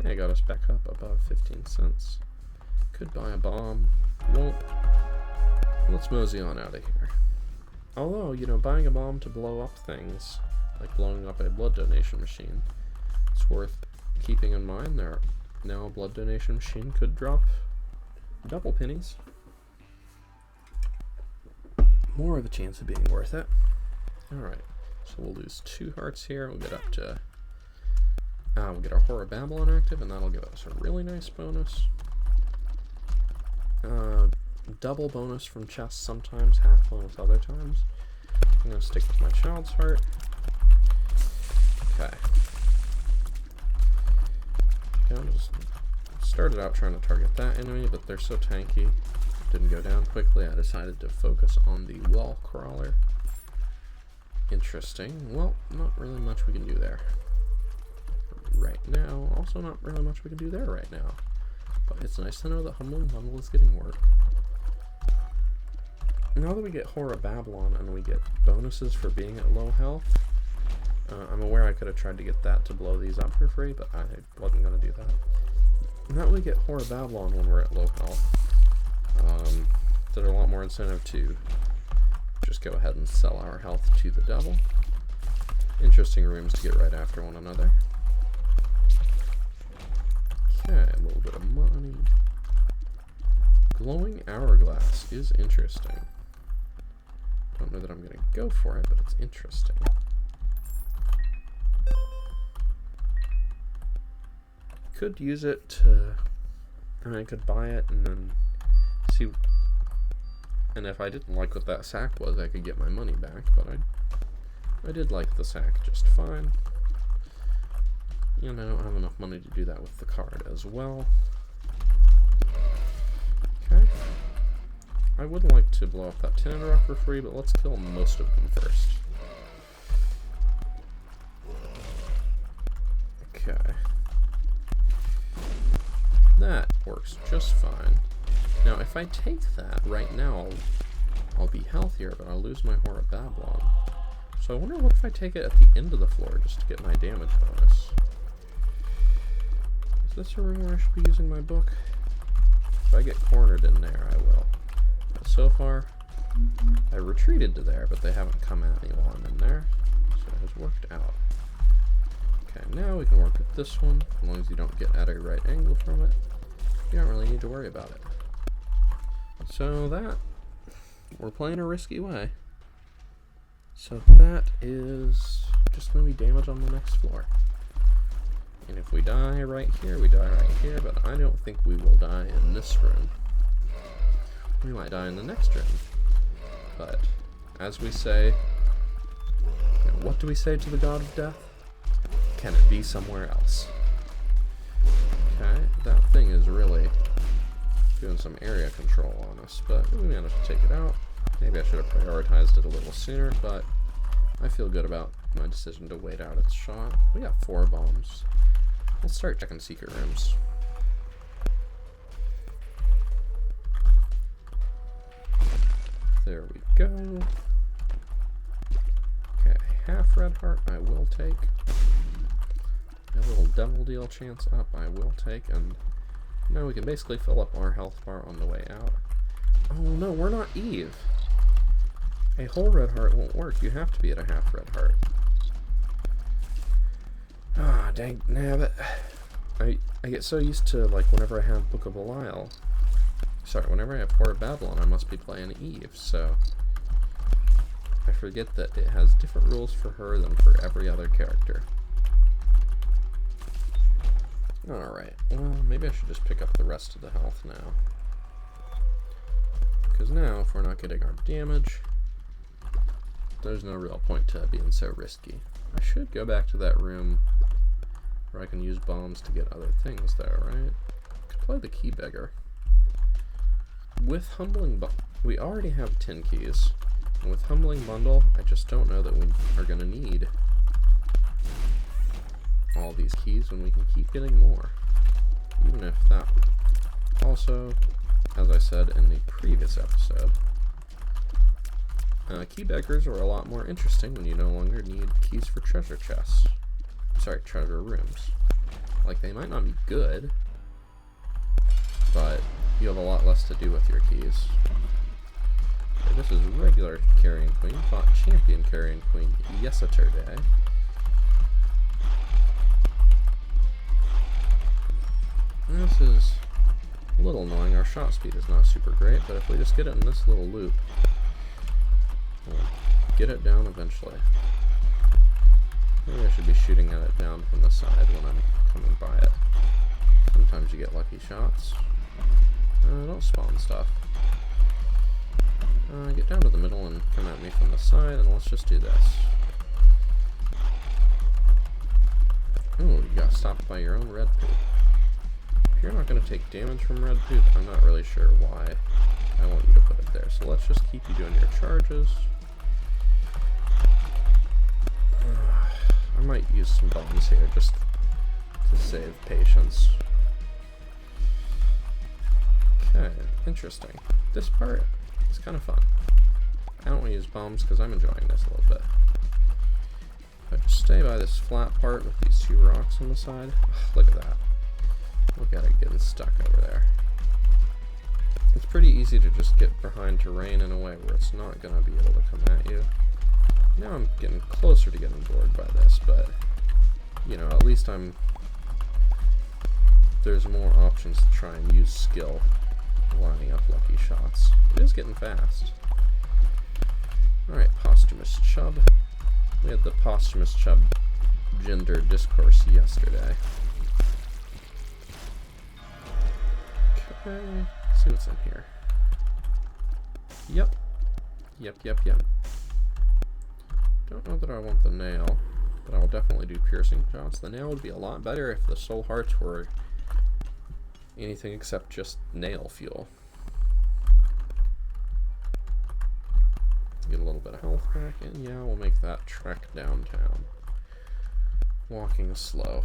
Yeah, got us back up above 15 cents. Could buy a bomb. Won't. Let's mosey on out of here. Although, you know, buying a bomb to blow up things, like blowing up a blood donation machine, It's worth keeping in mind. There, now a blood donation machine could drop double pennies. More of a chance of being worth it. Alright, so we'll lose 2 hearts here. We'll get up to... we'll get our Horror Babylon active, and that'll give us a really nice bonus. Double bonus from chests sometimes, half bonus other times. I'm going to stick with my Child's Heart. Okay. I just started out trying to target that enemy, but they're so tanky. It didn't go down quickly. I decided to focus on the Wall Crawler. Interesting. Well, not really much we can do there right now. Also not really much we can do there right now. But it's nice to know that Humbling Bundle is getting work. Now that we get Horror Babylon and we get bonuses for being at low health, I'm aware I could have tried to get that to blow these up for free, but I wasn't going to do that. Now that we get Horror Babylon when we're at low health, there's a lot more incentive to just go ahead and sell our health to the devil. Interesting rooms to get right after one another. Okay, a little bit of money. Glowing Hourglass is interesting. Don't know that I'm going to go for it, but it's interesting. Could use it to... I could buy it and then see... And if I didn't like what that sack was, I could get my money back, but I did like the sack just fine. And I don't have enough money to do that with the card as well. Okay. I would like to blow up that Tin Rock for free, but let's kill most of them first. Okay. That works just fine. Now, if I take that right now, I'll be healthier, but I'll lose my Horror Babylon. So I wonder what if I take it at the end of the floor just to get my damage bonus. Is this a room where I should be using my book? If I get cornered in there, I will. But so far, I retreated to there, but they haven't come at me while I'm in there. So it has worked out. Okay, now we can work with this one. As long as you don't get at a right angle from it, you don't really need to worry about it. So that, we're playing a risky way. So that is just going to be damage on the next floor. And if we die right here, we die right here, but I don't think we will die in this room. We might die in the next room. But, as we say, you know, what do we say to the God of Death? Can it be somewhere else? Okay, that thing is really doing some area control on us, but we managed to take it out. Maybe I should have prioritized it a little sooner, but I feel good about my decision to wait out its shot. We got 4 bombs. Let's start checking secret rooms. There we go. Okay, half red heart I will take. A little devil deal chance up I will take, and now we can basically fill up our health bar on the way out. Oh no, we're not Eve. A whole red heart won't work. You have to be at a half red heart. Ah, dang nabbit. I get so used to, like, whenever I have Book of Belial. Sorry, whenever I have Horror Babylon, I must be playing Eve, so I forget that it has different rules for her than for every other character. Alright, well, maybe I should just pick up the rest of the health now. Because now, if we're not getting our damage, there's no real point to being so risky. I should go back to that room where I can use bombs to get other things there, right? I could play the Key Beggar. With Humbling Bundle, we already have 10 keys. And with Humbling Bundle, I just don't know that we are going to need all these keys when we can keep getting more. Even if that... Also, as I said in the previous episode, key beggars are a lot more interesting when you no longer need keys for treasure chests. Sorry, treasure rooms. Like, they might not be good, but you have a lot less to do with your keys. Okay, this is regular Carrion Queen, fought champion Carrion Queen yesterday. This is a little annoying. Our shot speed is not super great, but if we just get it in this little loop, we'll get it down eventually. Maybe I should be shooting at it down from the side when I'm coming by it. Sometimes you get lucky shots. Don't spawn stuff. Get down to the middle and come at me from the side, and let's just do this. Ooh, you got stopped by your own red poop. If you're not going to take damage from red poop, I'm not really sure why I want you to put it there. So let's just keep you doing your charges. I might use some bombs here just to save patience. Okay, interesting. This part is kind of fun. I don't want to use bombs because I'm enjoying this a little bit. If I just stay by this flat part with these two rocks on the side, look at that. Look at it getting stuck over there. It's pretty easy to just get behind terrain in a way where it's not going to be able to come at you. Now I'm getting closer to getting bored by this, but, you know, at least there's more options to try and use skill lining up lucky shots. It is getting fast. Alright, posthumous chub. We had the posthumous chub gender discourse yesterday. Okay, let's see what's in here. Yep. Don't know that I want the nail, but I'll definitely do piercing shots. The nail would be a lot better if the soul hearts were anything except just nail fuel. Get a little bit of health back, and yeah, we'll make that trek downtown. Walking slow.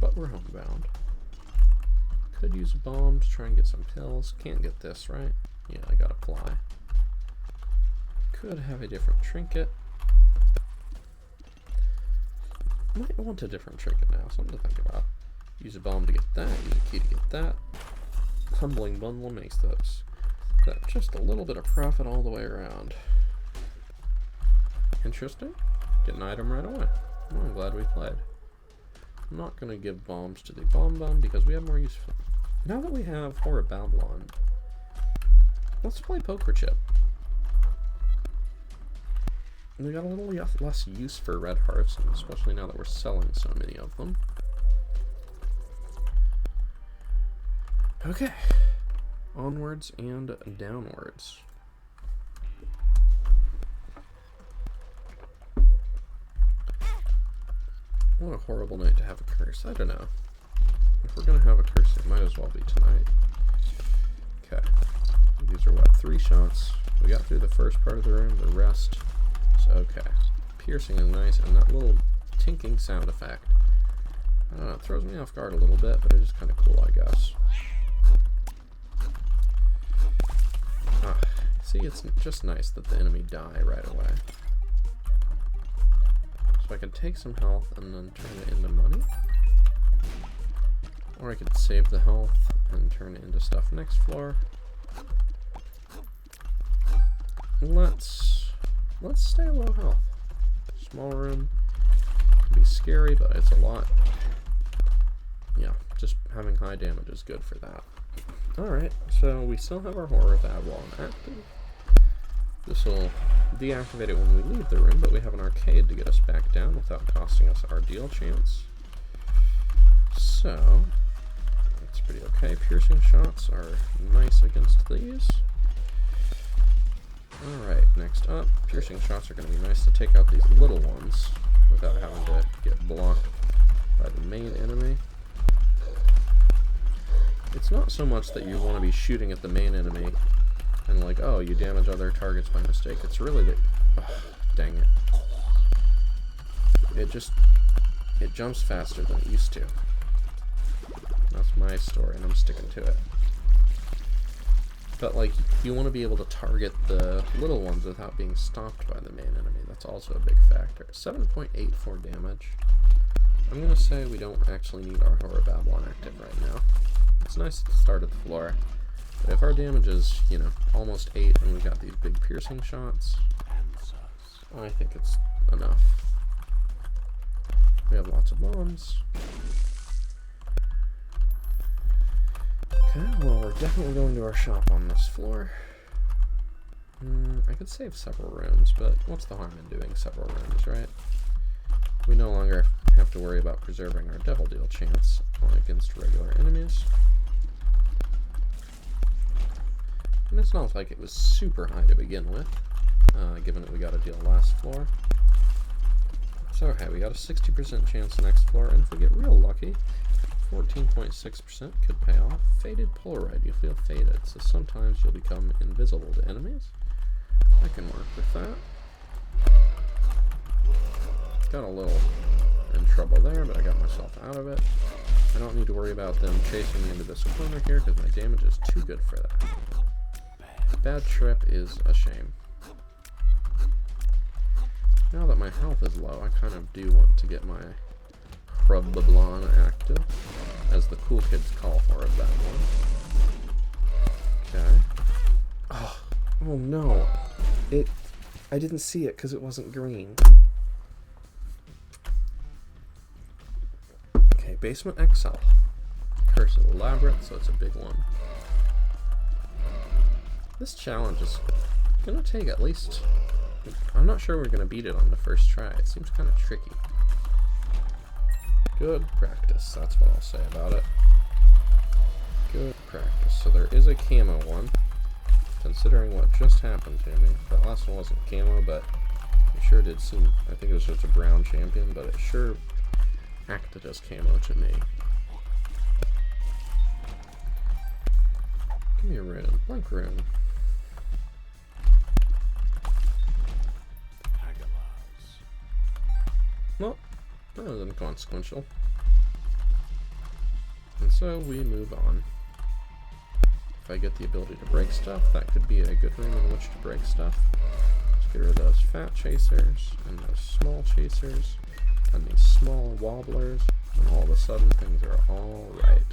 But we're homebound. Could use a bomb to try and get some pills. Can't get this, right? Yeah, I gotta fly. Could have a different trinket. Might want a different trinket now, something to think about. Use a bomb to get that, use a key to get that. Humbling bundle makes that just a little bit of profit all the way around. Interesting. Get an item right away. Well, I'm glad we played. I'm not going to give bombs to the bomb because we have more use for them. Now that we have Horror Babylon, let's play Poker Chip. We got a little less use for red hearts, and especially now that we're selling so many of them. Okay. Onwards and downwards. What a horrible night to have a curse. I don't know. If we're going to have a curse, it might as well be tonight. Okay. These are what, 3 shots? We got through the first part of the room, the rest is okay. Piercing is nice, and that little tinking sound effect. I don't know, it throws me off guard a little bit, but it is kind of cool, I guess. See, it's just nice that the enemy die right away. So I could take some health and then turn it into money. Or I could save the health and turn it into stuff next floor. Let's stay low health. Small room can be scary, but it's a lot. Yeah, just having high damage is good for that. Alright, so we still have our Horror of Babylon active. This will deactivate it when we leave the room, but we have an arcade to get us back down without costing us our deal chance. So, that's pretty okay. Piercing shots are nice against these. Alright, next up, piercing shots are going to be nice to take out these little ones without having to get blocked by the main enemy. It's not so much that you want to be shooting at the main enemy and like, oh, you damage other targets by mistake. It's really that, dang it. It jumps faster than it used to. That's my story, and I'm sticking to it. But like, you want to be able to target the little ones without being stopped by the main enemy. That's also a big factor. 7.84 damage. I'm going to say we don't actually need our Horror Babylon active right now. It's nice to start at the floor. But if our damage is, you know, almost 8 and we got these big piercing shots, I think it's enough. We have lots of bombs. Okay, well, we're definitely going to our shop on this floor. I could save several rooms, but what's the harm in doing several rooms, right? We no longer have to worry about preserving our Devil Deal chance against regular enemies. And it's not like it was super high to begin with, given that we got a deal last floor. So, okay, we got a 60% chance next floor, and if we get real lucky, 14.6% could pay off. Faded Polaroid, you feel faded, so sometimes you'll become invisible to enemies. I can work with that. Got a little in trouble there, but I got myself out of it. I don't need to worry about them chasing me into this corner here, because my damage is too good for that. Bad trip is a shame. Now that my health is low, I kind of do want to get my Hrubbablan active, as the cool kids call for it, that one. Okay. Oh no. I didn't see it because it wasn't green. Okay, Basement XL. Curse of the Labyrinth, so it's a big one. This challenge is gonna take at least... I'm not sure we're gonna beat it on the first try. It seems kind of tricky. Good practice, that's what I'll say about it. Good practice. So there is a camo one. Considering what just happened to me. That last one wasn't camo, but it sure did seem... I think it was just a brown champion, but it sure acted as camo to me. Give me a rune. Blank rune. Well, that was inconsequential. And so we move on. If I get the ability to break stuff, that could be a good room in which to break stuff. Let's get rid of those fat chasers, and those small chasers, and these small wobblers, and all of a sudden things are all right.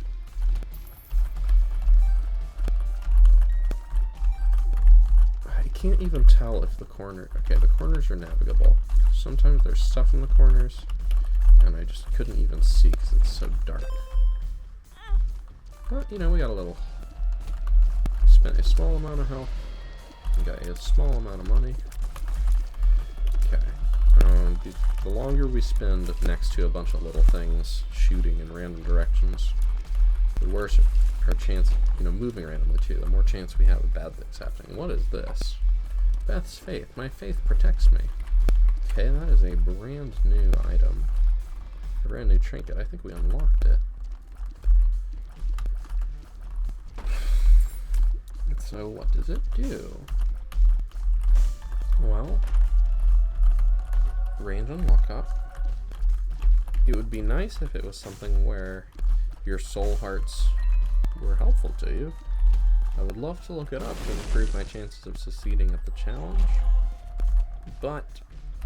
I can't even tell if the corner... Okay, the corners are navigable. Sometimes there's stuff in the corners, and I just couldn't even see because it's so dark. But, you know, we got a little... Spent a small amount of health. We got a small amount of money. Okay. The longer we spend next to a bunch of little things shooting in random directions, the worse our chance, moving randomly too, the more chance we have of bad things happening. What is this? Beth's Faith. My faith protects me. Okay, that is a brand new item. A brand new trinket. I think we unlocked it. So what does it do? Well, range unlock up. It would be nice if it was something where your soul hearts were helpful to you. I would love to look it up to improve my chances of succeeding at the challenge, but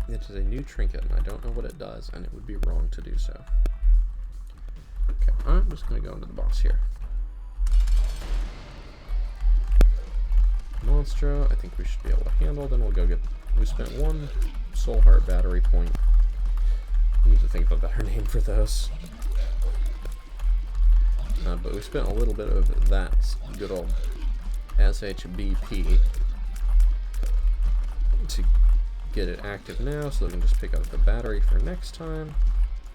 it is a new trinket and I don't know what it does, and it would be wrong to do so. Okay, I'm just going to go into the boss here. Monstra, I think we should be able to handle. Then we'll go get... We spent one soul heart battery point. We need to think of a better name for those. But we spent a little bit of that good old SHBP to get it active now, so we can just pick up the battery for next time.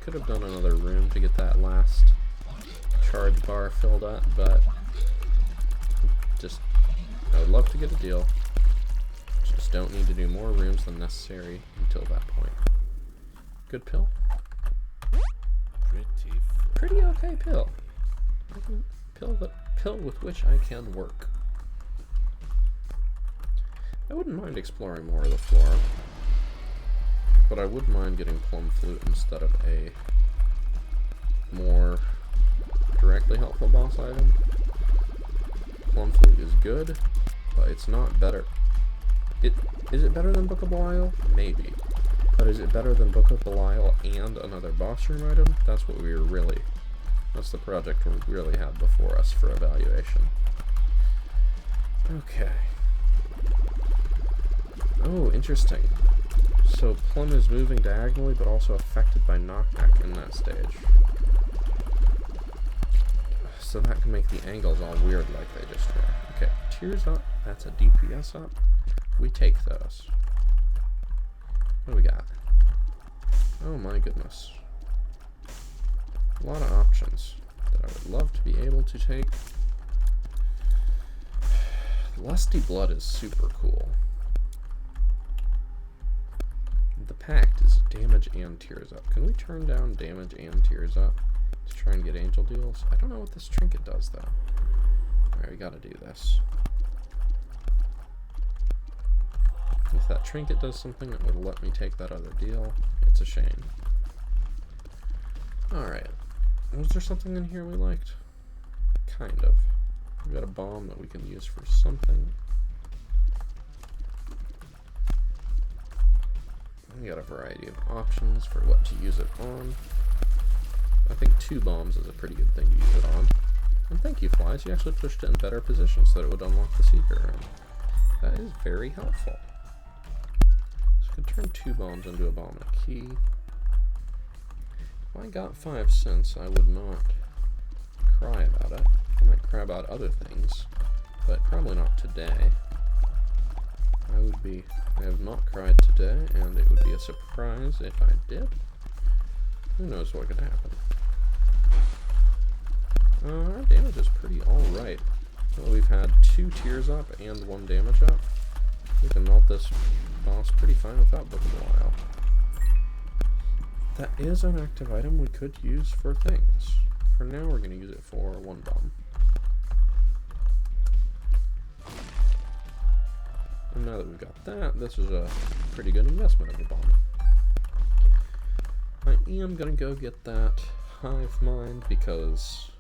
Could have done another room to get that last charge bar filled up, but just... I would love to get a deal. Just don't need to do more rooms than necessary until that point. Good pill. Pretty okay pill. Pill with which I can work. I wouldn't mind exploring more of the floor, but I would mind getting Plum Flute instead of a more directly helpful boss item. Plum Flute is good, but it's not better. Is it better than Book of Belial? Maybe. But is it better than Book of Belial and another boss room item? That's what we were really... That's the project we really have before us for evaluation. Okay. Oh, interesting. So Plum is moving diagonally, but also affected by knockback in that stage. so that can make the angles all weird like they just were. Okay, tears up. That's a DPS up. We take those. What do we got? Oh my goodness. A lot of options that I would love to be able to take. Lusty Blood is super cool. The Pact is damage and tears up. Can we turn down damage and tears up to try and get angel deals? I don't know what this trinket does though. Alright, we gotta do this. If that trinket does something that would let me take that other deal, it's a shame. Alright. Was there something in here we liked? Kind of. We got a bomb that we can use for something. We got a variety of options for what to use it on. I think 2 bombs is a pretty good thing to use it on. And thank you, Flies. You actually pushed it in better position so that it would unlock the secret room. That is very helpful. So I could turn 2 bombs into a bomb and a key. If I got 5 cents, I would not cry about it. I might cry about other things, but probably not today. I have not cried today, and it would be a surprise if I did. Who knows what could happen. Our damage is pretty alright. Well, we've had 2 tears up and 1 damage up. We can melt this boss pretty fine without Book of the While. That is an active item we could use for things. For now, we're going to use it for 1 bomb. And now that we've got that, this is a pretty good investment of a bomb. I am going to go get that Hive Mind because,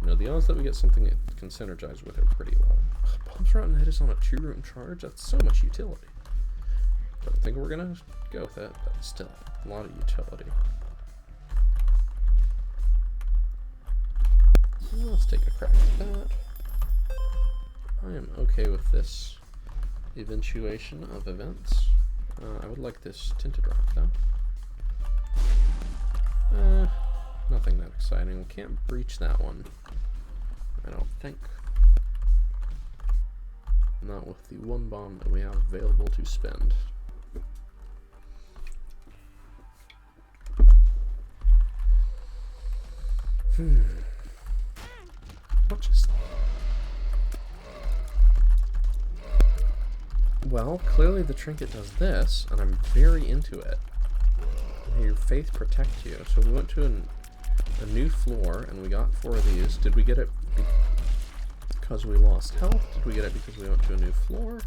you know, the odds that we get something that can synergize with it are pretty low. Bomb's Rotten Head is on a 2-room charge. That's so much utility. Don't think we're going to go with it, but still, a lot of utility. Let's take a crack at that. I am okay with this eventuation of events. I would like this Tinted Rock, though. Nothing that exciting. We can't breach that one, I don't think. Not with the 1 bomb that we have available to spend. What just... Well, clearly the trinket does this, and I'm very into it. Your faith protect you. So we went to a new floor, and we got 4 of these. Did we get it because we lost health? Did we get it because we went to a new floor?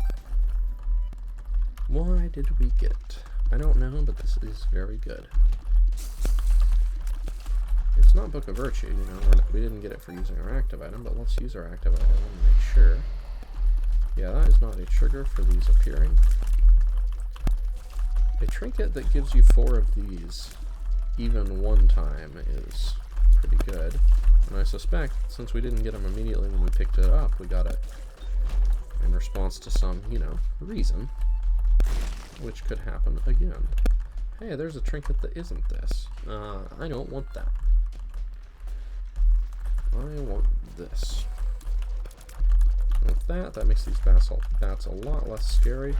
Why did we get it? I don't know, but this is very good. It's not Book of Virtue, you know, we didn't get it for using our active item, but let's use our active item and make sure. Yeah, that is not a trigger for these appearing. A trinket that gives you 4 of these, even 1 time, is pretty good. And I suspect, since we didn't get them immediately when we picked it up, we got it in response to some, you know, reason, which could happen again. Hey, there's a trinket that isn't this. I don't want that. I want this. And with that, that makes these bats a lot less scary,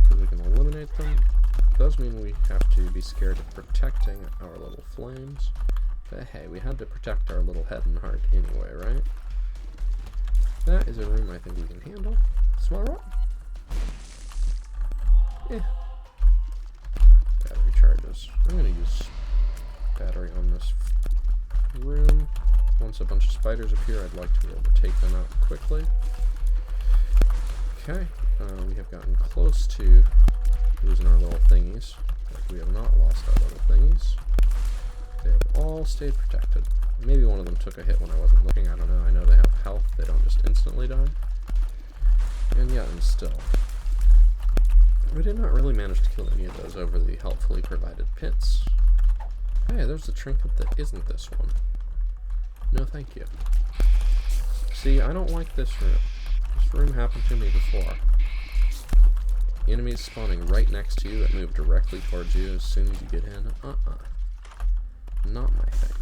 because we can eliminate them. It does mean we have to be scared of protecting our little flames. But hey, we had to protect our little head and heart anyway, right? That is a room I think we can handle. Small rock? Eh. Battery charges. I'm going to use battery on this room. Once a bunch of spiders appear, I'd like to be able to take them out quickly. Okay, we have gotten close to losing our little thingies. But we have not lost our little thingies. They have all stayed protected. Maybe one of them took a hit when I wasn't looking, I don't know. I know they have health, they don't just instantly die. And yet, and still. We did not really manage to kill any of those over the helpfully provided pits. Hey, there's a trinket that isn't this one. No thank you. See, I don't like this room. This room happened to me before. Enemies spawning right next to you that move directly towards you as soon as you get in. Not my thing.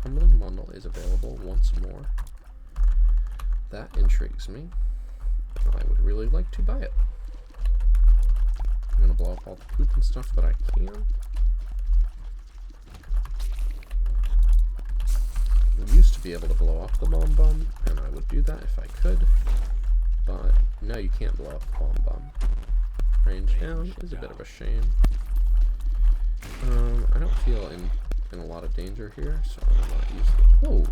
tumbling bundle is available once more. That intrigues me. I would really like to buy it. I'm gonna blow up all the poop and stuff that I can. I used to be able to blow up the bomb bomb, and I would do that if I could, but no, you can't blow up the bomb bomb. Range down is a bit of a shame. I don't feel in a lot of danger here, so I will not use the... Whoa!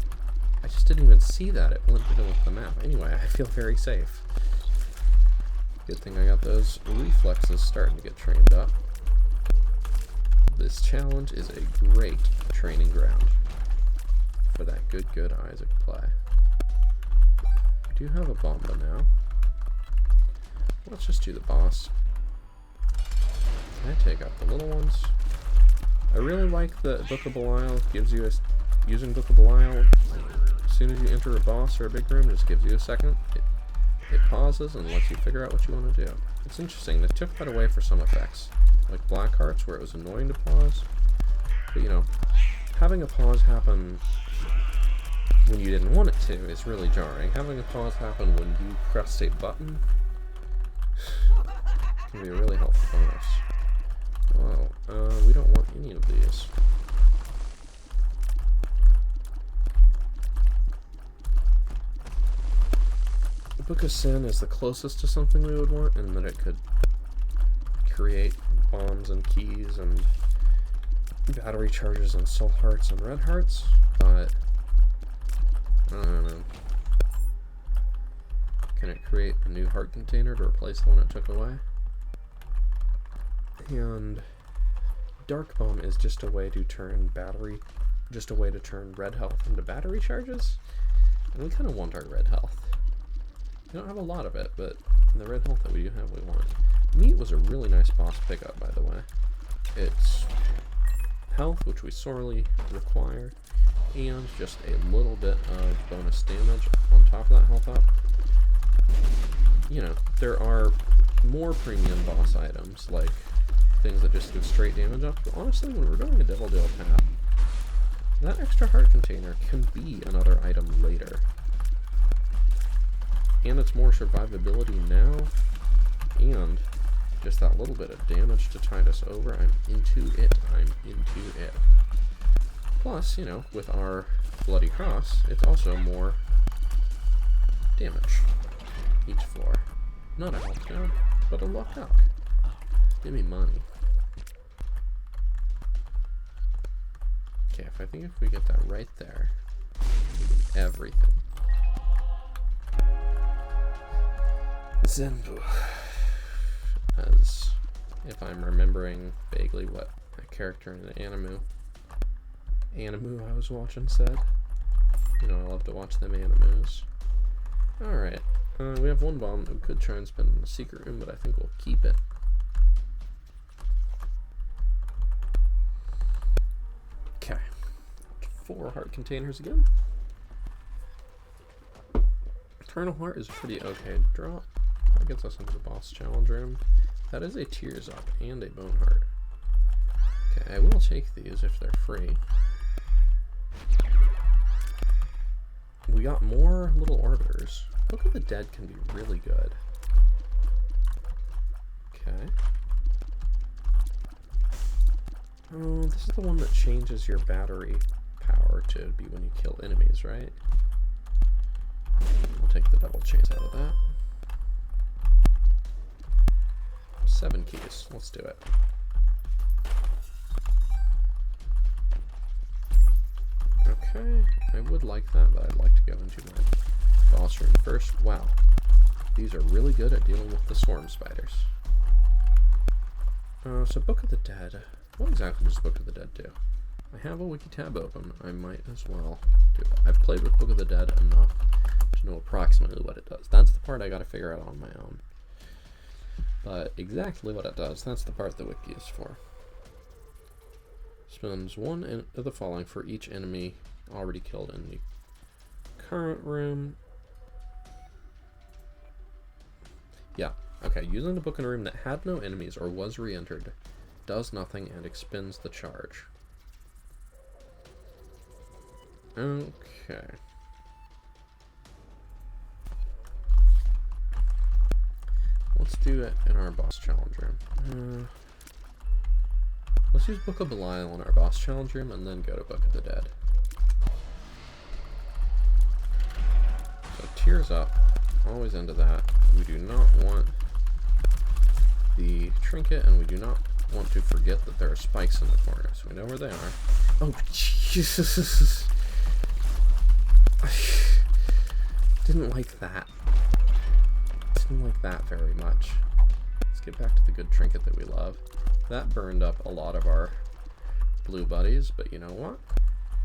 I just didn't even see that. It blended in with the map. Anyway, I feel very safe. Good thing I got those reflexes starting to get trained up. This challenge is a great training ground for that good Isaac play. We do have a Bomba now. Let's just do the boss. I take out the little ones. I really like that Book of Belial gives you using Book of Belial. As soon as you enter a boss or a big room, it just gives you a second. It pauses and lets you figure out what you want to do. It's interesting. They took that away for some effects, like Black Hearts, where it was annoying to pause. But you know, having a pause happen when you didn't want it to is really jarring. Having a pause happen when you pressed a button can be a really helpful bonus. Wow, we don't want any of these. The Book of Sin is the closest to something we would want, in that it could create bombs and keys and battery charges and soul hearts and red hearts, but I don't know. Can it create a new heart container to replace the one it took away? And Dark Bomb is just a way to turn red health into battery charges, and we kind of want our red health. We don't have a lot of it, but the red health that we do have, we want. Meat was a really nice boss pickup, by the way. It's health, which we sorely require, and just a little bit of bonus damage on top of that health up. You know, there are more premium boss items, like things that just give straight damage up, but honestly, when we're doing a Devil Deal path, that extra heart container can be another item later. And it's more survivability now, and just that little bit of damage to tide us over. I'm into it. Plus, you know, with our Bloody Cross, it's also more damage each floor. Not a health down, but a luck up. Give me money. Okay, I think if we get that right there, we get everything. Zenbu. As if I'm remembering vaguely what a character in the Animu I was watching said. You know, I love to watch them Animus. Alright, we have one bomb that we could try and spend in the secret room, but I think we'll keep it. Okay, 4 heart containers again. Eternal Heart is a pretty okay drop. That gets us into the boss challenge room. That is a Tears Up and a Bone Heart. Okay, I will take these if they're free. We got more little orbiters. Book of the Dead can be really good. Okay. Oh, this is the one that changes your battery power to be when you kill enemies, right? I'll take the double chance out of that. 7 keys. Let's do it. Okay, I would like that, but I'd like to go into my boss room first. Wow, these are really good at dealing with the swarm spiders. So Book of the Dead. What exactly does Book of the Dead do? I have a wiki tab open. I might as well do it. I've played with Book of the Dead enough to know approximately what it does. That's the part I gotta figure out on my own. But exactly what it does, that's the part the wiki is for. Spends 1 of the following for each enemy already killed in the current room. Yeah, okay, using the book in a room that had no enemies or was re-entered does nothing and expends the charge. Okay. Let's do it in our boss challenge room. Let's use Book of Belial in our boss challenge room and then go to Book of the Dead. So Tears Up, always into that. We do not want the trinket, and we do not want to forget that there are spikes in the corner, so we know where they are. Oh, Jesus! Didn't like that. Didn't like that very much. Let's get back to the good trinket that we love. That burned up a lot of our blue buddies, but you know what?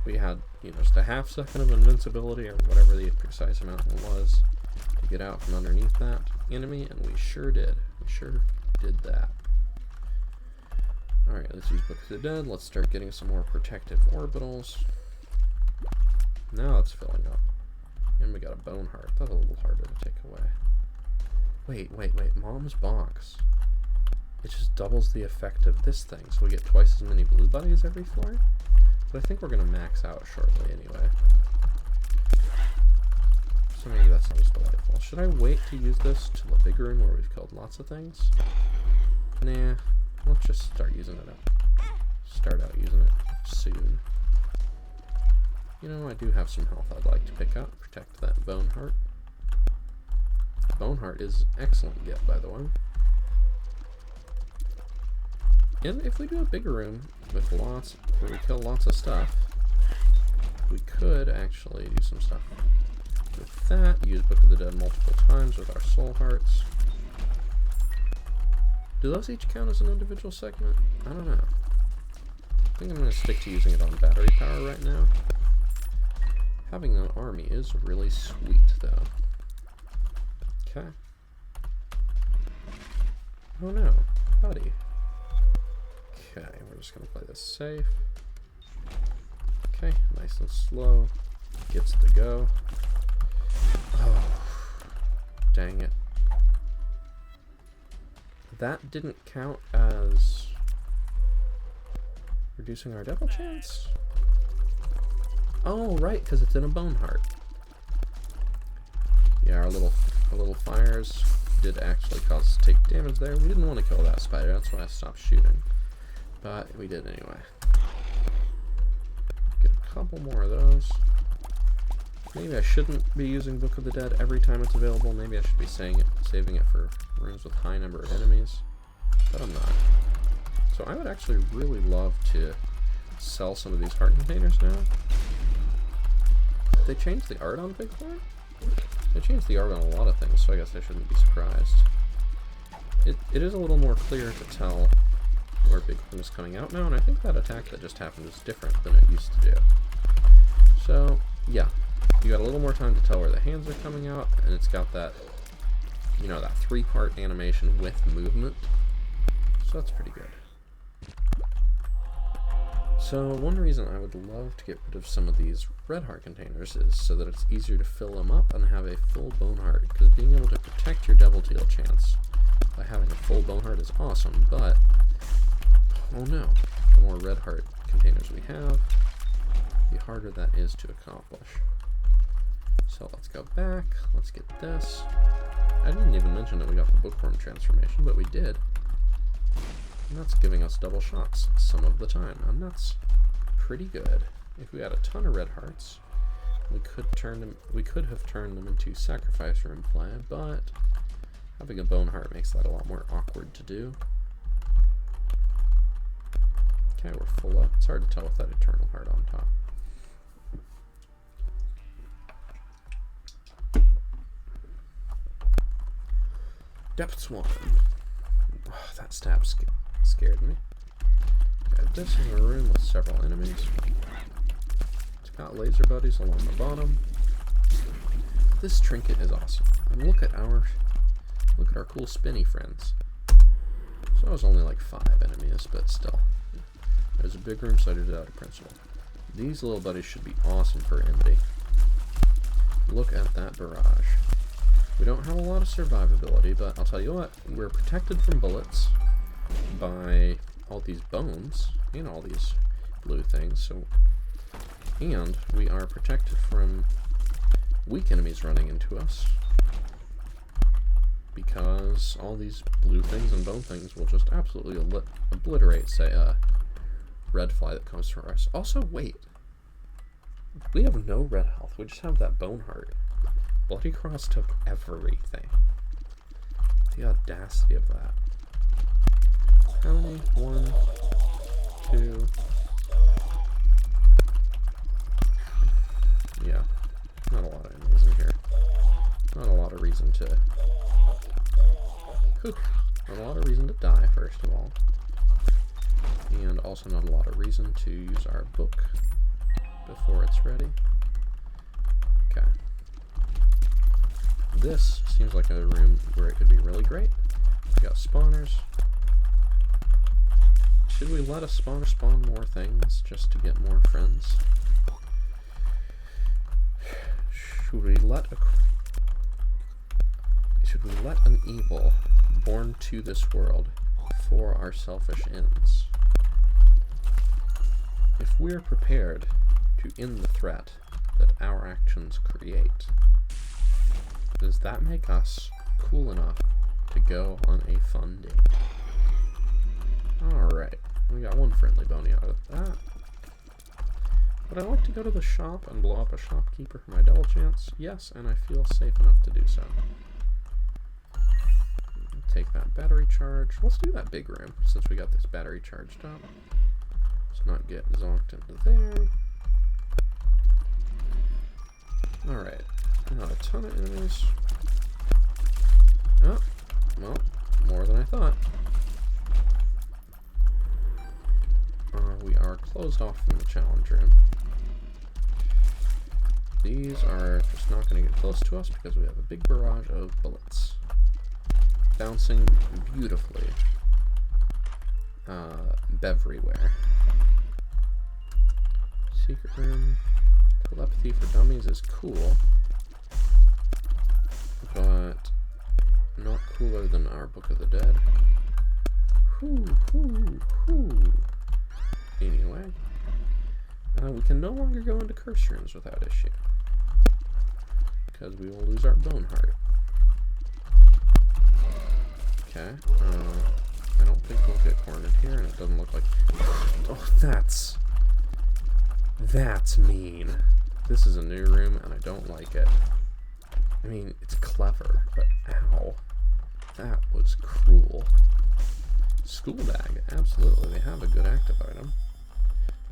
We had, just a half second of invincibility, or whatever the precise amount was, to get out from underneath that enemy, and we sure did. We sure did that. Alright, let's use Book of the Dead. Let's start getting some more protective orbitals. Now it's filling up. And we got a bone heart. That's a little harder to take away. Wait. Mom's box. It just doubles the effect of this thing, so we get twice as many blue buddies every floor? But I think we're going to max out shortly anyway. So maybe that's not as delightful. Should I wait to use this till a big room where we've killed lots of things? Nah. Let's just start using it up. Start out using it soon. I do have some health I'd like to pick up. Protect that bone heart. Bone heart is excellent get, by the way. And if we do a bigger room with lots, where we kill lots of stuff, we could actually do some stuff with that. Use Book of the Dead multiple times with our soul hearts. Do those each count as an individual segment? I don't know. I think I'm going to stick to using it on battery power right now. Having an army is really sweet, though. Okay. Oh no, buddy. Okay, we're just going to play this safe. Okay, nice and slow. Gets the go. Oh, dang it. That didn't count as reducing our devil chance? Oh, right, because it's in a bone heart. Yeah, our little fires did actually cause us to take damage there. We didn't want to kill that spider, that's why I stopped shooting. But we did anyway. Get a couple more of those. Maybe I shouldn't be using Book of the Dead every time it's available. Maybe I should be saving it for rooms with high number of enemies. But I'm not. So I would actually really love to sell some of these heart containers now. They changed the art on Big Horn? They changed the art on a lot of things, so I guess I shouldn't be surprised. It is a little more clear to tell where Big Horn is coming out now, and I think that attack that just happened is different than it used to do. So, yeah. You got a little more time to tell where the hands are coming out, and it's got that, that 3-part animation with movement. So that's pretty good. So one reason I would love to get rid of some of these red heart containers is so that it's easier to fill them up and have a full bone heart, because being able to protect your devil teal chance by having a full bone heart is awesome, but oh no, the more red heart containers we have, the harder that is to accomplish. So let's go back, let's get this. I didn't even mention that we got the bookworm transformation, but we did. And that's giving us double shots some of the time, and that's pretty good. If we had a ton of red hearts, we could have turned them into sacrifice room play, but having a bone heart makes that a lot more awkward to do. Okay, we're full up. It's hard to tell with that eternal heart on top. Depths 1. Oh, that stab scared me. Okay, this is a room with several enemies. It's got laser buddies along the bottom. This trinket is awesome. And look at our cool spinny friends. So it was only like 5 enemies, but still. There's a big room, so I did it out of principle. These little buddies should be awesome for envy. Look at that barrage. We don't have a lot of survivability, but I'll tell you what, we're protected from bullets by all these bones and all these blue things, so And we are protected from weak enemies running into us, because all these blue things and bone things will just absolutely obliterate, say, a red fly that comes from us. Also, wait. We have no red health. We just have that bone heart. Bloody Cross took everything. The audacity of that. How many? 1, 2. Yeah. Not a lot of enemies in here. Not a lot of reason to... Whew. Not a lot of reason to die, first of all. And also not a lot of reason to use our book before it's ready. Okay. This seems like a room where it could be really great. We got spawners. Should we let a spawner spawn more things just to get more friends? Should we let an evil born to this world for our selfish ends? If we're prepared to end the threat that our actions create, does that make us cool enough to go on a fun date? Alright, we got one friendly bounty out of that. Would I like to go to the shop and blow up a shopkeeper for my double chance? Yes, and I feel safe enough to do so. Take that battery charge. Let's do that big room, since we got this battery charged up. Let's not get zonked into there. Alright, not a ton of enemies. Oh, well, more than I thought. We are closed off from the challenge room. These are just not going to get close to us because we have a big barrage of bullets. Bouncing beautifully. Beverywhere. Secret room. Telepathy for dummies is cool, but not cooler than our Book of the Dead. Anyway, we can no longer go into curse rooms without issue, because we will lose our bone heart. Okay, I don't think we'll get cornered here, and it doesn't look like... Oh, that's mean. This is a new room, and I don't like it. I mean, it's clever, but ow. That was cruel. School bag, absolutely. They have a good active item.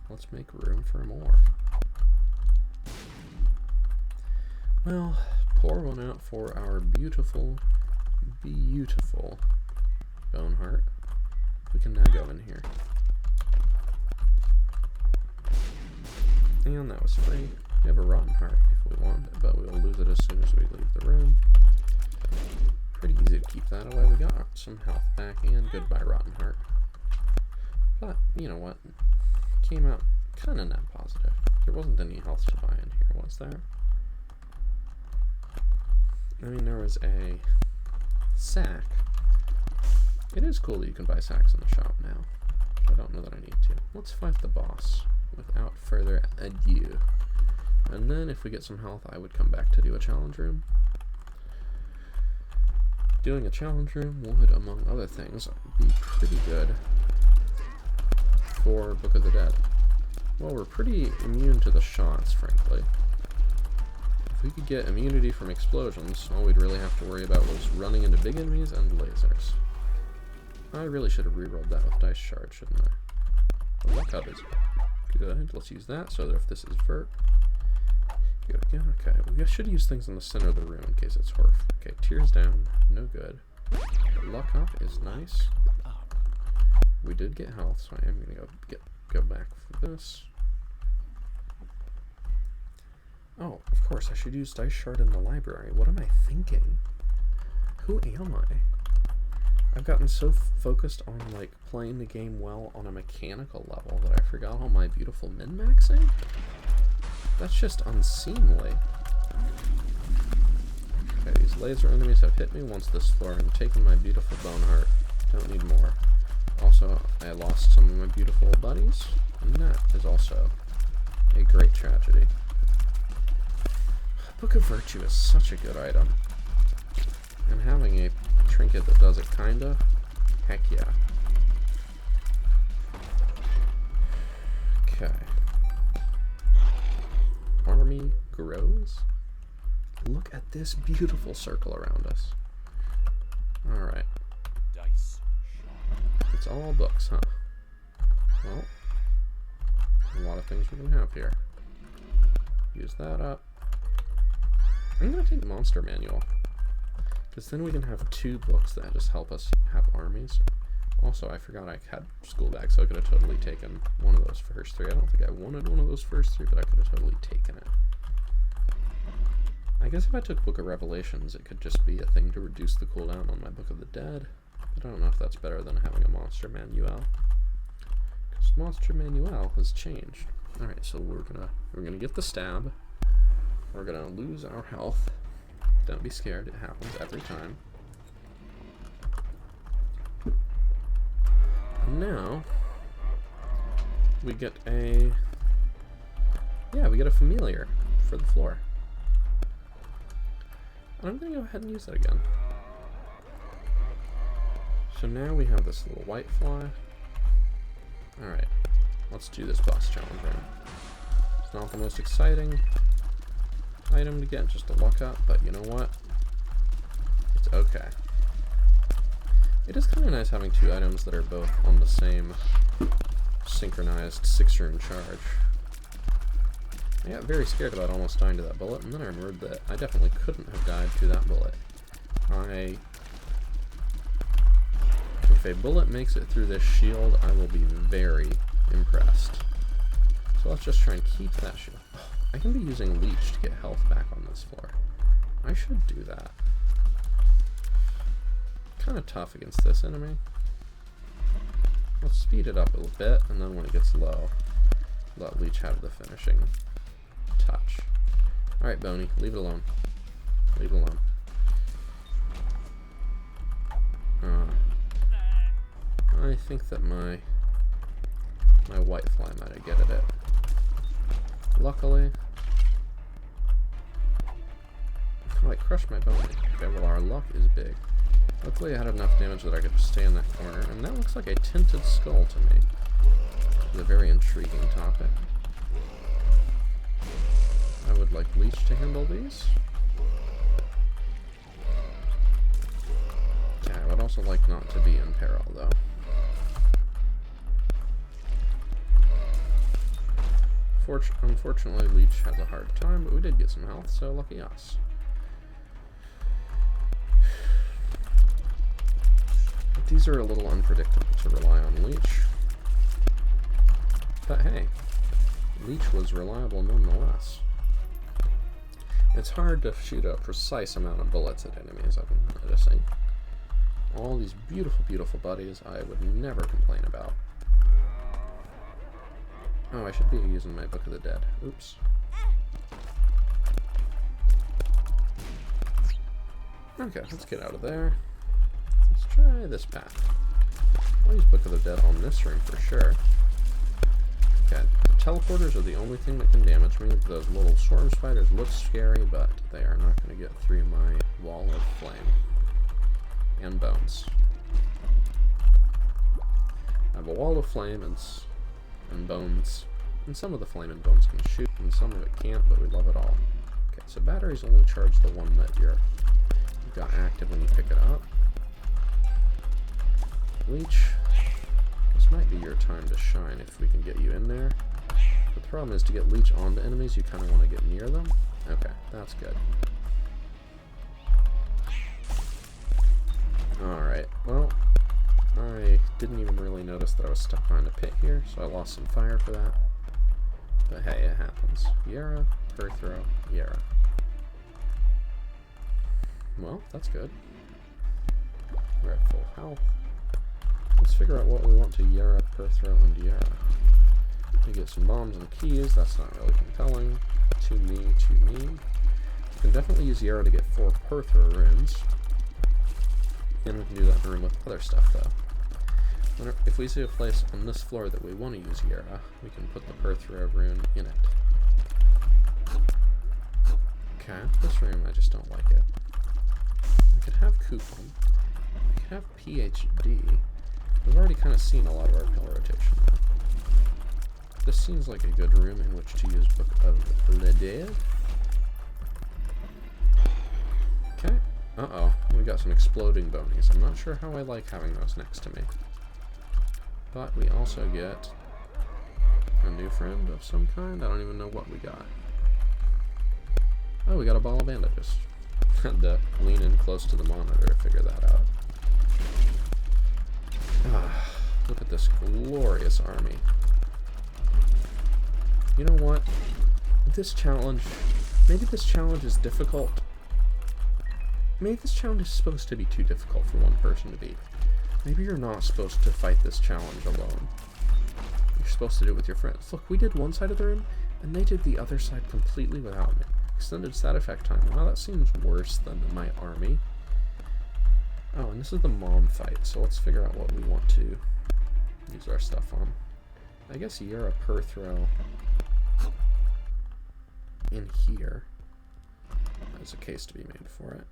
Let's make room for more. Well, pour one out for our beautiful, beautiful bone heart. We can now go in here. And that was free. We have a rotten heart if we want it, but we will lose it as soon as we leave the room. Pretty easy to keep that away. We got some health back, and goodbye rotten heart. But, you know what? Came out kind of net positive. There wasn't any health to buy in here, was there? I mean, there was a sack. It is cool that you can buy sacks in the shop now. I don't know that I need to. Let's fight the boss without further ado. And then if we get some health, I would come back to do a challenge room. Doing a challenge room would, among other things, be pretty good for Book of the Dead. Well, we're pretty immune to the shots, frankly. If we could get immunity from explosions, all we'd really have to worry about was running into big enemies and lasers. I really should have rerolled that with Dice Shard, shouldn't I? The luck hub is good. Let's use that so that if this is vert. Good again. Okay, we should use things in the center of the room in case it's Horf. Okay, tears down, no good. The luck up is nice. We did get health, so I am gonna go back for this. Oh, of course, I should use Dice Shard in the library. What am I thinking? Who am I? I've gotten so focused on, like, playing the game well on a mechanical level that I forgot all my beautiful min-maxing? That's just unseemly. Okay, these laser enemies have hit me once this floor and taken my beautiful bone heart. Don't need more. Also, I lost some of my beautiful buddies, and that is also a great tragedy. Book of Virtue is such a good item. And having a trinket that does it kinda, heck yeah. Okay. Army grows? Look at this beautiful circle around us. Alright. It's all books, huh? Well, a lot of things we can have here. Use that up. I'm gonna take Monster Manual, because then we can have 2 books that just help us have armies. Also, I forgot I had school bags, so I could have totally taken one of those first 3. I don't think I wanted one of those first 3, but I could have totally taken it. I guess if I took Book of Revelations, it could just be a thing to reduce the cooldown on my Book of the Dead. But I don't know if that's better than having a Monster Manual, because Monster Manual has changed. All right, so we're gonna get the stab. We're gonna lose our health. Don't be scared; it happens every time. And now we get a familiar for the floor. I'm gonna go ahead and use that again. So now we have this little white fly. Alright, let's do this boss challenge round. It's not the most exciting item to get, just to luck up, but you know what? It's okay. It is kind of nice having 2 items that are both on the same synchronized 6-rune charge. I got very scared about almost dying to that bullet, and then I remembered that I definitely couldn't have died to that bullet. If a bullet makes it through this shield, I will be very impressed. So let's just try and keep that shield. I can be using Leech to get health back on this floor. I should do that. Kind of tough against this enemy. Let's speed it up a little bit, and then when it gets low, let Leech have the finishing touch. Alright, Boney, leave it alone. Leave it alone. I think that my white fly might have get at it. Luckily, I crushed my Boney. Okay, well our luck is big. Luckily I had enough damage that I could stay in that corner, and that looks like a tinted skull to me. It's a very intriguing topic. I would like Leech to handle these. Okay, I would also like not to be in peril, though. Unfortunately, Leech has a hard time, but we did get some health, so lucky us. But these are a little unpredictable to rely on Leech. But hey, Leech was reliable nonetheless. It's hard to shoot a precise amount of bullets at enemies, I've been noticing. All these beautiful, beautiful buddies I would never complain about. Oh, I should be using my Book of the Dead. Oops. Okay, let's get out of there. Let's try this path. I'll use Book of the Dead on this ring for sure. Okay, teleporters are the only thing that can damage me. Those little swarm spiders look scary, but they are not going to get through my wall of flame and bones. I have a wall of flame and bones, and some of the flame and bones can shoot, and some of it can't, but we love it all. Okay, so batteries only charge the one that you've got active when you pick it up. Leech, this might be your time to shine if we can get you in there. The problem is to get Leech onto enemies, you kind of want to get near them. Okay, that's good. Alright, well, I didn't even really notice that I was stuck behind a pit here, so I lost some fire for that. But hey, it happens. Yara, Perthrow, Yara. Well, that's good. We're at full health. Let's figure out what we want to Yara, Perthrow, and Yara. We get some bombs and keys, that's not really compelling. To me. You can definitely use Yara to get 4 Perthrow runes. And we can do that in the room with other stuff, though. If we see a place on this floor that we want to use Yera, we can put the Perthro rune in it. Okay, this room, I just don't like it. I could have Coupon. I could have PhD. We've already kind of seen a lot of our pill rotation now. This seems like a good room in which to use Book of the Dead. Okay. Uh-oh. We got some exploding bonies. I'm not sure how I like having those next to me. But we also get a new friend of some kind. I don't even know what we got. Oh, we got a ball of bandages. Had to lean in close to the monitor to figure that out. Ah, look at this glorious army. You know what? This challenge, maybe this challenge is difficult. Maybe this challenge is supposed to be too difficult for one person to beat. Maybe you're not supposed to fight this challenge alone. You're supposed to do it with your friends. Look, we did one side of the room, and they did the other side completely without me. Extended stat effect time. Wow, that seems worse than my army. Oh, and this is the mom fight, so let's figure out what we want to use our stuff on. I guess you're a Perthro in here. There's a case to be made for it.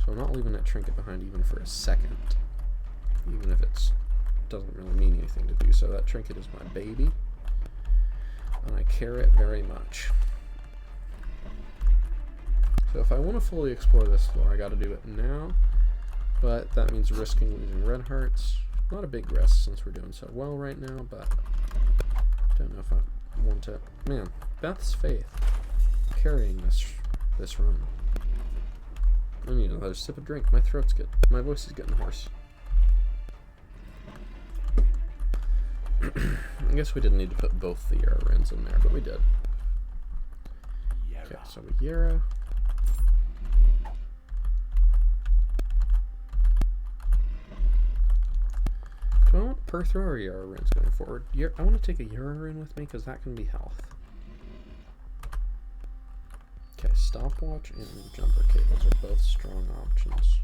So I'm not leaving that trinket behind even for a second. Even if it doesn't really mean anything to do so. That trinket is my baby. And I care it very much. So if I want to fully explore this floor, I got to do it now. But that means risking losing red hearts. Not a big risk since we're doing so well right now, but don't know if I want to. Man, Beth's faith carrying this run. I need another sip of drink. My voice is getting hoarse. I guess we didn't need to put both the Yera runes in there, but we did. Okay, so we Yera. Do I want Perthro or Yera runes going forward? I want to take a Yera rune with me because that can be health. Okay, stopwatch and jumper cables are both strong options.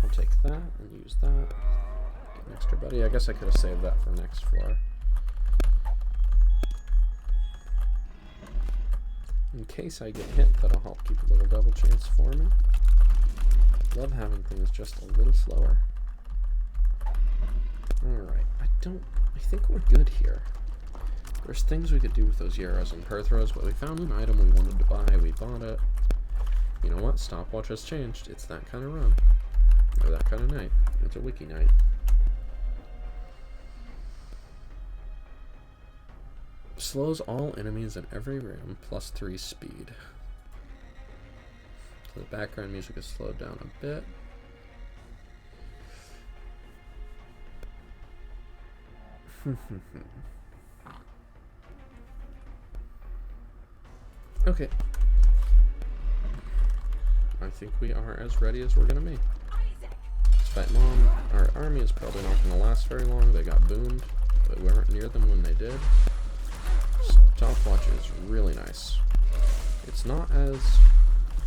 I'll take that and use that. Get an extra buddy. I guess I could have saved that for next floor. In case I get hit, that'll help keep a little double chance for me. Love having things just a little slower. Alright, I think we're good here. There's things we could do with those Yeras and Perthros, but we found an item we wanted to buy, we bought it. You know what? Stopwatch has changed. It's that kind of run. Or that kind of night. It's a wiki night. Slows all enemies in every room, +3 speed. So the background music is slowed down a bit. Okay. I think we are as ready as we're gonna be. Let's fight Mom. Our army is probably not gonna last very long. They got boomed, but we weren't near them when they did. Stopwatch is really nice. It's not as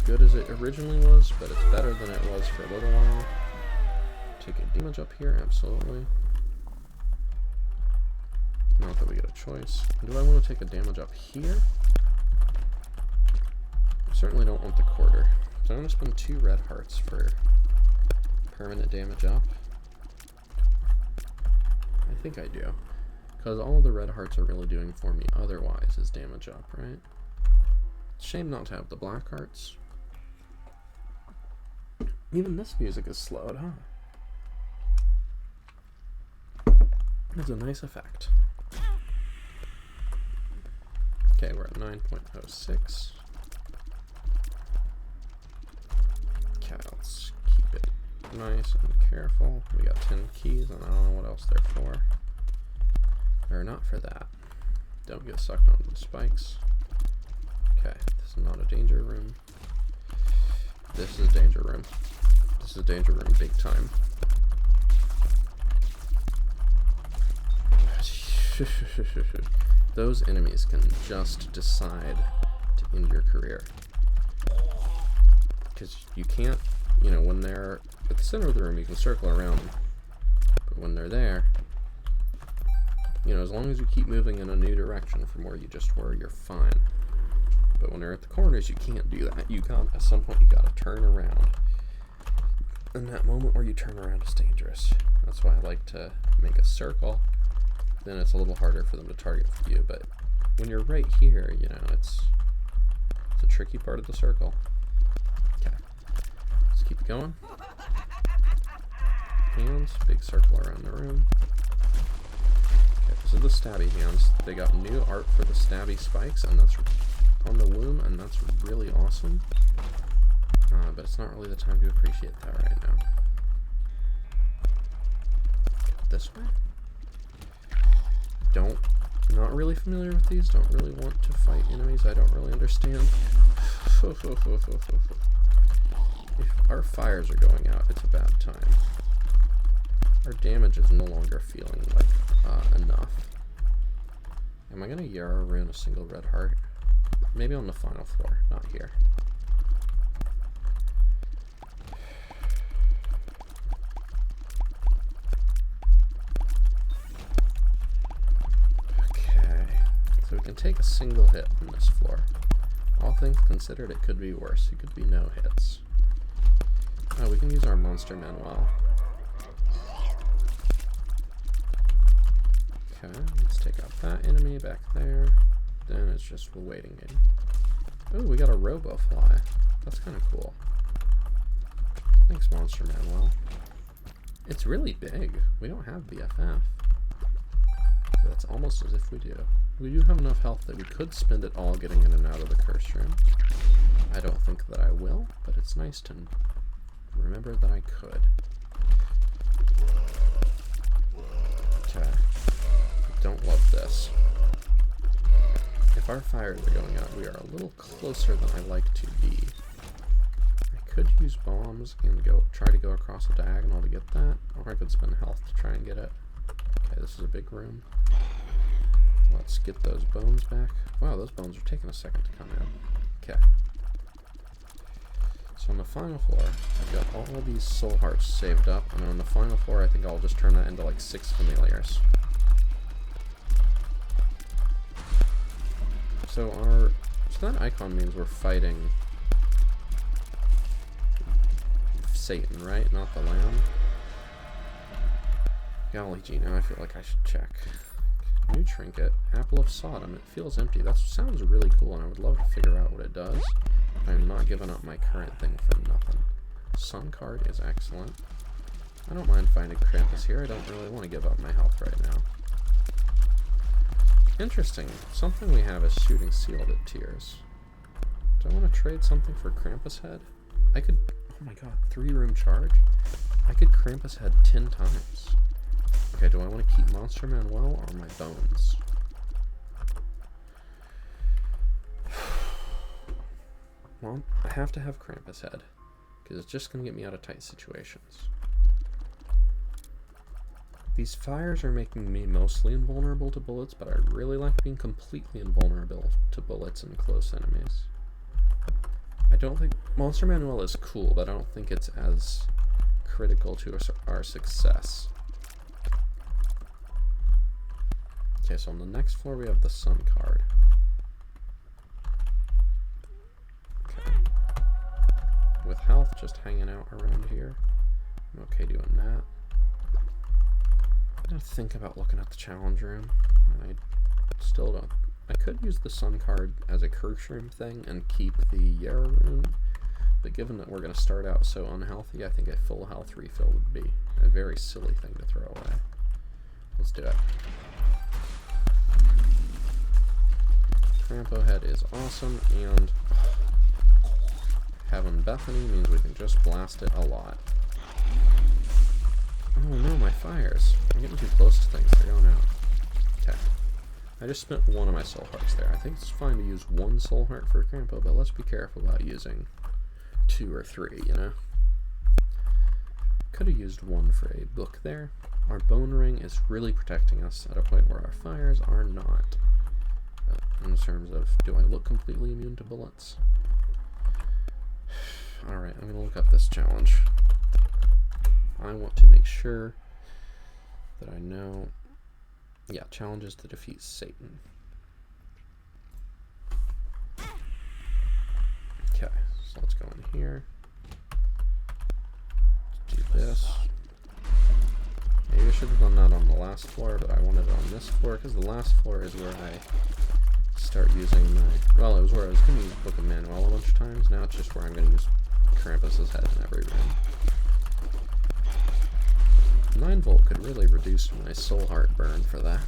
good as it originally was, but it's better than it was for a little while. Take a damage up here, absolutely. Not that we get a choice. Do I want to take a damage up here? I certainly don't want the quarter. So I'm going to spend 2 red hearts for permanent damage up. I think I do. Because all the red hearts are really doing for me otherwise is damage up, right? Shame not to have the black hearts. Even this music is slowed, huh? It's a nice effect. Okay, we're at 9.06. Okay, let's keep it nice and careful. We got 10 keys, and I don't know what else they're for. They're not for that. Don't get sucked onto the spikes. Okay, this is not a danger room. This is a danger room. This is a danger room big time. Those enemies can just decide to end your career. Because you can't, you know, when they're at the center of the room, you can circle around them. But when they're there, you know, as long as you keep moving in a new direction from where you just were, you're fine. But when they're at the corners, you can't do that. At some point, you gotta turn around. And that moment where you turn around is dangerous. That's why I like to make a circle. Then it's a little harder for them to target for you. But when you're right here, you know, it's a tricky part of the circle. Okay. Let's keep it going. Hands, big circle around the room. Okay, so the stabby hands, they got new art for the stabby spikes, and that's on the womb, and that's really awesome. But it's not really the time to appreciate that right now. This way? Not really familiar with these, don't really want to fight enemies I don't really understand. If our fires are going out, it's a bad time. Our damage is no longer feeling like enough. Am I gonna Yarrow rune a single red heart? Maybe on the final floor, not here. So we can take a single hit from this floor. All things considered, it could be worse. It could be no hits. Oh, we can use our Monster Manuel. Okay, let's take out that enemy back there. Then it's just a waiting game. Oh, we got a Robo-Fly. That's kind of cool. Thanks, Monster Manuel. It's really big. We don't have BFF. But it's almost as if we do. We do have enough health that we could spend it all getting in and out of the curse room. I don't think that I will, but it's nice to remember that I could. Okay. Don't love this. If our fires are going out, we are a little closer than I like to be. I could use bombs and try to go across a diagonal to get that, or I could spend health to try and get it. Okay, this is a big room. Let's get those bones back. Wow, those bones are taking a second to come in. Okay. So on the final floor, I've got all of these soul hearts saved up, and on the final floor, I think I'll just turn that into like 6 familiars. So that icon means we're fighting Satan, right? Not the lamb. Golly gee, now I feel like I should check. New trinket, Apple of Sodom. It feels empty. That sounds really cool, and I would love to figure out what it does. I'm not giving up my current thing for nothing. Sun card is excellent. I don't mind finding Krampus here. I don't really want to give up my health right now. Interesting. Something we have is shooting sealed at tears. Do I want to trade something for Krampus head? I could... Oh my god, 3-room charge? I could Krampus head 10 times. Okay, do I want to keep Monster Manuel or my bones? Well, I have to have Krampus head, because it's just going to get me out of tight situations. These fires are making me mostly invulnerable to bullets, but I really like being completely invulnerable to bullets and close enemies. I don't think... Monster Manuel is cool, but I don't think it's as critical to our success. Okay, so on the next floor we have the Sun card. Okay. With health just hanging out around here, I'm okay doing that. I'm gonna think about looking at the challenge room, and I still don't... I could use the Sun card as a curse room thing and keep the Yarrow room, but given that we're going to start out so unhealthy, I think a full health refill would be a very silly thing to throw away. Let's do it. Trampo head is awesome, and having Bethany means we can just blast it a lot. Oh no, my fires. I'm getting too close to things. They're going out. Okay. I just spent one of my soul hearts there. I think it's fine to use 1 soul heart for a Crampo, but let's be careful about using 2 or 3, you know? Could have used 1 for a book there. Our bone ring is really protecting us at a point where our fires are not. In terms of, do I look completely immune to bullets? Alright, I'm going to look up this challenge. I want to make sure that I know. Yeah, challenges to defeat Satan. Okay, so let's go in here. Let's do this. Maybe I should have done that on the last floor, but I wanted it on this floor, because the last floor is where I start using my... Well, it was where I was going to use Book of Manuel a bunch of times. Now it's just where I'm going to use Krampus's head in every room. 9 volt could really reduce my soul heartburn for that,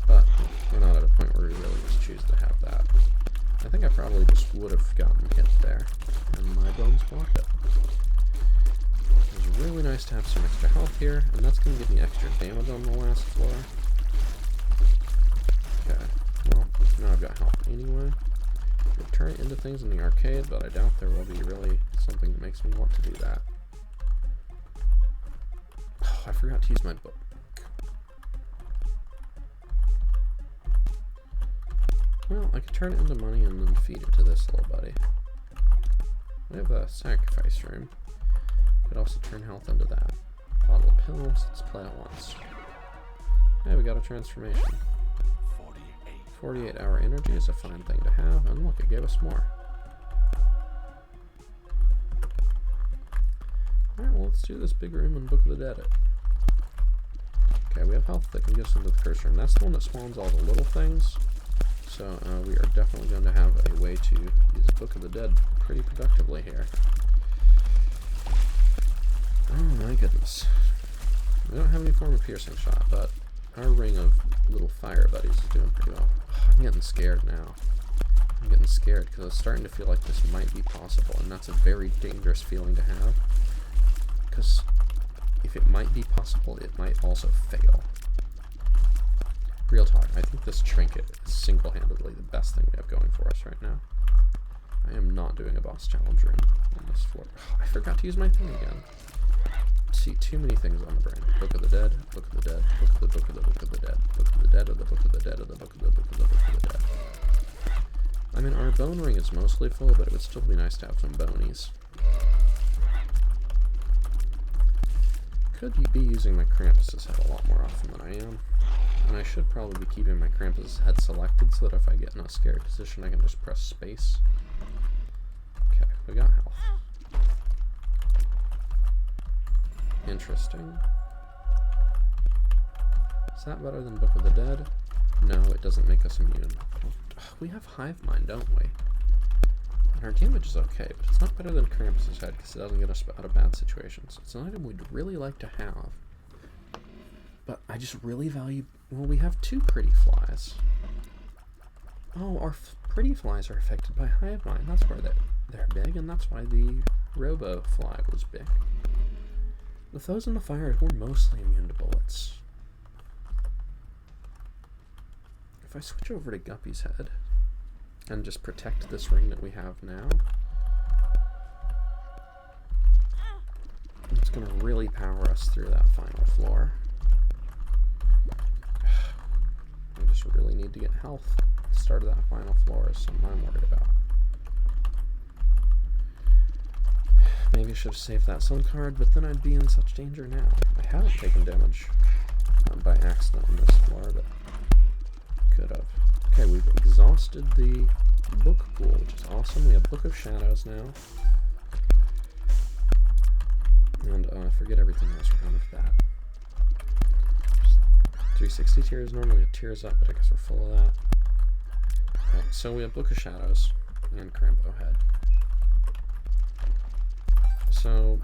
but we're not at a point where we really just choose to have that. I think I probably just would have gotten hit there, and my bones blocked it. It was really nice to have some extra health here, and that's going to give me extra damage on the last floor. Okay, well, now I've got health anyway. Could turn it into things in the arcade, but I doubt there will be really something that makes me want to do that. Oh, I forgot to use my book. Well, I could turn it into money and then feed it to this little buddy. We have a sacrifice room. Could also turn health into that. Bottle of pills. Let's play it once. Hey, we got a transformation. 48-hour energy is a fine thing to have, and look, it gave us more. Alright, well, let's do this big room in Book of the Dead. Okay, we have health that can get us into the curse room. That's the one that spawns all the little things. So we are definitely going to have a way to use Book of the Dead pretty productively here. Oh my goodness. We don't have any form of piercing shot, but our ring of little fire buddies is doing pretty well. Oh, I'm getting scared now. I'm getting scared because it's starting to feel like this might be possible, and that's a very dangerous feeling to have. Because if it might be possible, it might also fail. Real talk, I think this trinket is single-handedly the best thing we have going for us right now. I am not doing a boss challenge room on this floor. Oh, I forgot to use my thing again. See, too many things on the brain. Book of the Dead, Book of the Dead, Book of the Book of the Book of the Dead, Book of the Dead, or the Book of the Dead, or the Book of the Book of the Book of the Dead. I mean, our bone ring is mostly full, but it would still be nice to have some bonies. Could be using my Krampus's head a lot more often than I am. And I should probably be keeping my Krampus's head selected so that if I get in a scary position, I can just press space. Okay, we got health. Interesting. Is that better than Book of the Dead? No, it doesn't make us immune. We have Hive Mind, don't we? And our damage is okay, but it's not better than Krampus's head because it doesn't get us out of bad situations. It's an item we'd really like to have. But I just really value... Well, we have 2 pretty flies. Oh, our pretty flies are affected by Hive Mind. That's why they're big, and that's why the Robo Fly was big. With those in the fire, we're mostly immune to bullets. If I switch over to Guppy's head and just protect this ring that we have now, it's going to really power us through that final floor. We just really need to get health at the start of that final floor is something I'm worried about. Maybe I should have saved that sun card, but then I'd be in such danger now. I haven't taken damage by accident on this floor, but could have. Okay, we've exhausted the book pool, which is awesome. We have Book of Shadows now. And forget everything else around with that. 360 tears, normally it tears up, but I guess we're full of that. Okay, so we have Book of Shadows and Crampo Head. So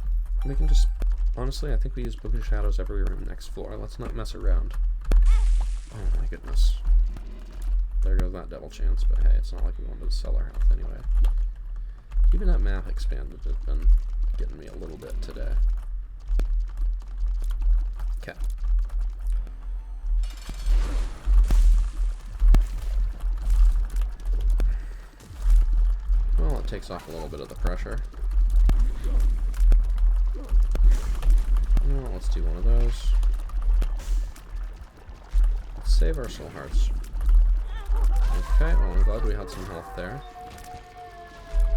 we can just, honestly, I think we use Book of Shadows every room next floor. Let's not mess around. Oh my goodness. There goes that double chance, but hey, it's not like we wanted to sell our health anyway. Even that map expanded has been getting me a little bit today. Okay. Well, it takes off a little bit of the pressure. Well, let's do one of those. Let's save our soul hearts. Okay, well, I'm glad we had some health there.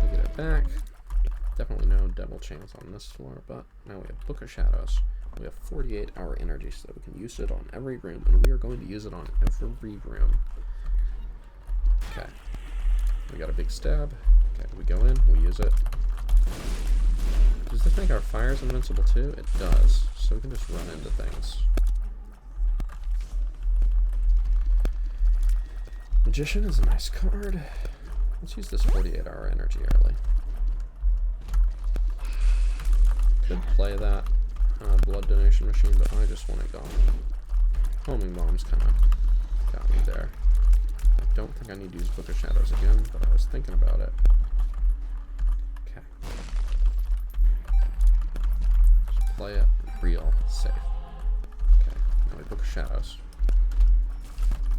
We'll get it back. Definitely no double chance on this floor, but now we have Book of Shadows. We have 48-hour energy, so we can use it on every room, and we are going to use it on every room. Okay. We got a big stab. Okay, we go in, we use it. Does this make our fires invincible too? It does. So we can just run into things. Magician is a nice card. Let's use this 48-hour energy early. Could play that blood donation machine, but I just want it gone. Homing bombs kind of got me there. I don't think I need to use Book of Shadows again, but I was thinking about it. Okay. Just play it real safe. Okay, now we Book of Shadows.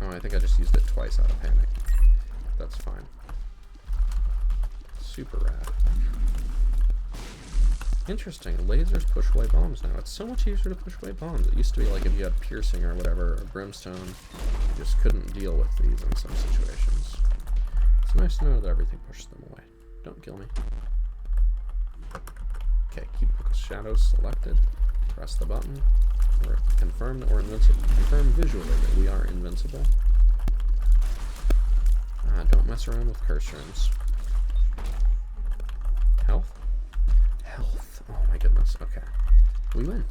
Oh, I think I just used it twice out of panic. That's fine. Super rad. Interesting, lasers push away bombs now. It's so much easier to push away bombs. It used to be like if you had piercing or whatever, or brimstone, you just couldn't deal with these in some situations. It's nice to know that everything pushes them away. Don't kill me. Okay, keep Book of Shadows selected. Press the button. Or confirm that we're invincible. Confirm visually that we are invincible. Don't mess around with curse rooms. Health? Health. Oh my goodness. Okay. We win.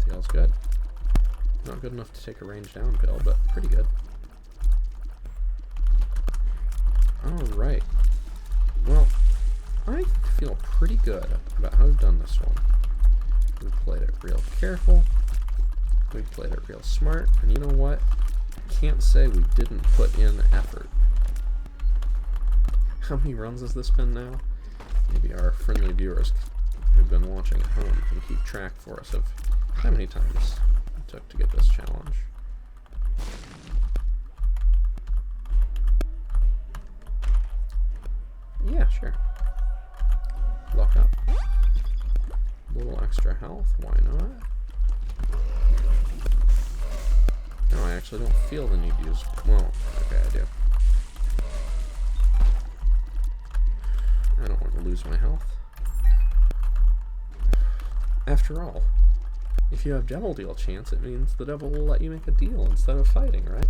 Feels good. Not good enough to take a range down pill, but pretty good. Alright. Well, I feel pretty good about how we've done this one. We played it real careful. We played it real smart. And you know what? Can't say we didn't put in effort. How many runs has this been now? Maybe our friendly viewers who've been watching at home can keep track for us of how many times it took to get this challenge. Yeah, sure. Lock up. A little extra health, why not? No, I actually don't feel the need to use... Well, okay, I do. I don't want to lose my health. After all, if you have devil deal chance, it means the devil will let you make a deal instead of fighting, right?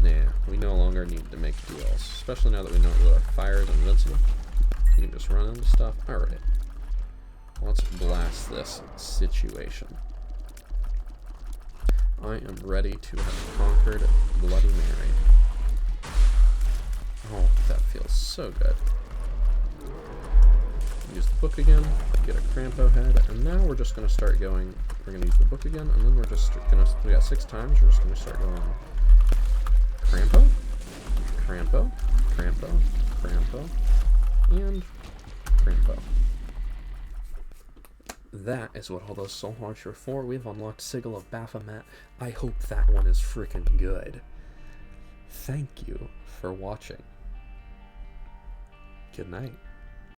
Nah, we no longer need to make deals, especially now that we know that our fire is invincible. You can just run into stuff. Alright. Let's blast this situation. I am ready to have conquered Bloody Mary. Oh, that feels so good. Use the book again, get a Crampo head, and now we're just going to start going. We're going to use the book again, and then we're just going to, we got 6 times, we're just going to start going Crampo, Crampo, Crampo, Crampo, and Crampo. That is what all those soul hearts are for. We've unlocked Sigil of Baphomet. I hope that one is freaking good. Thank you for watching. Good night.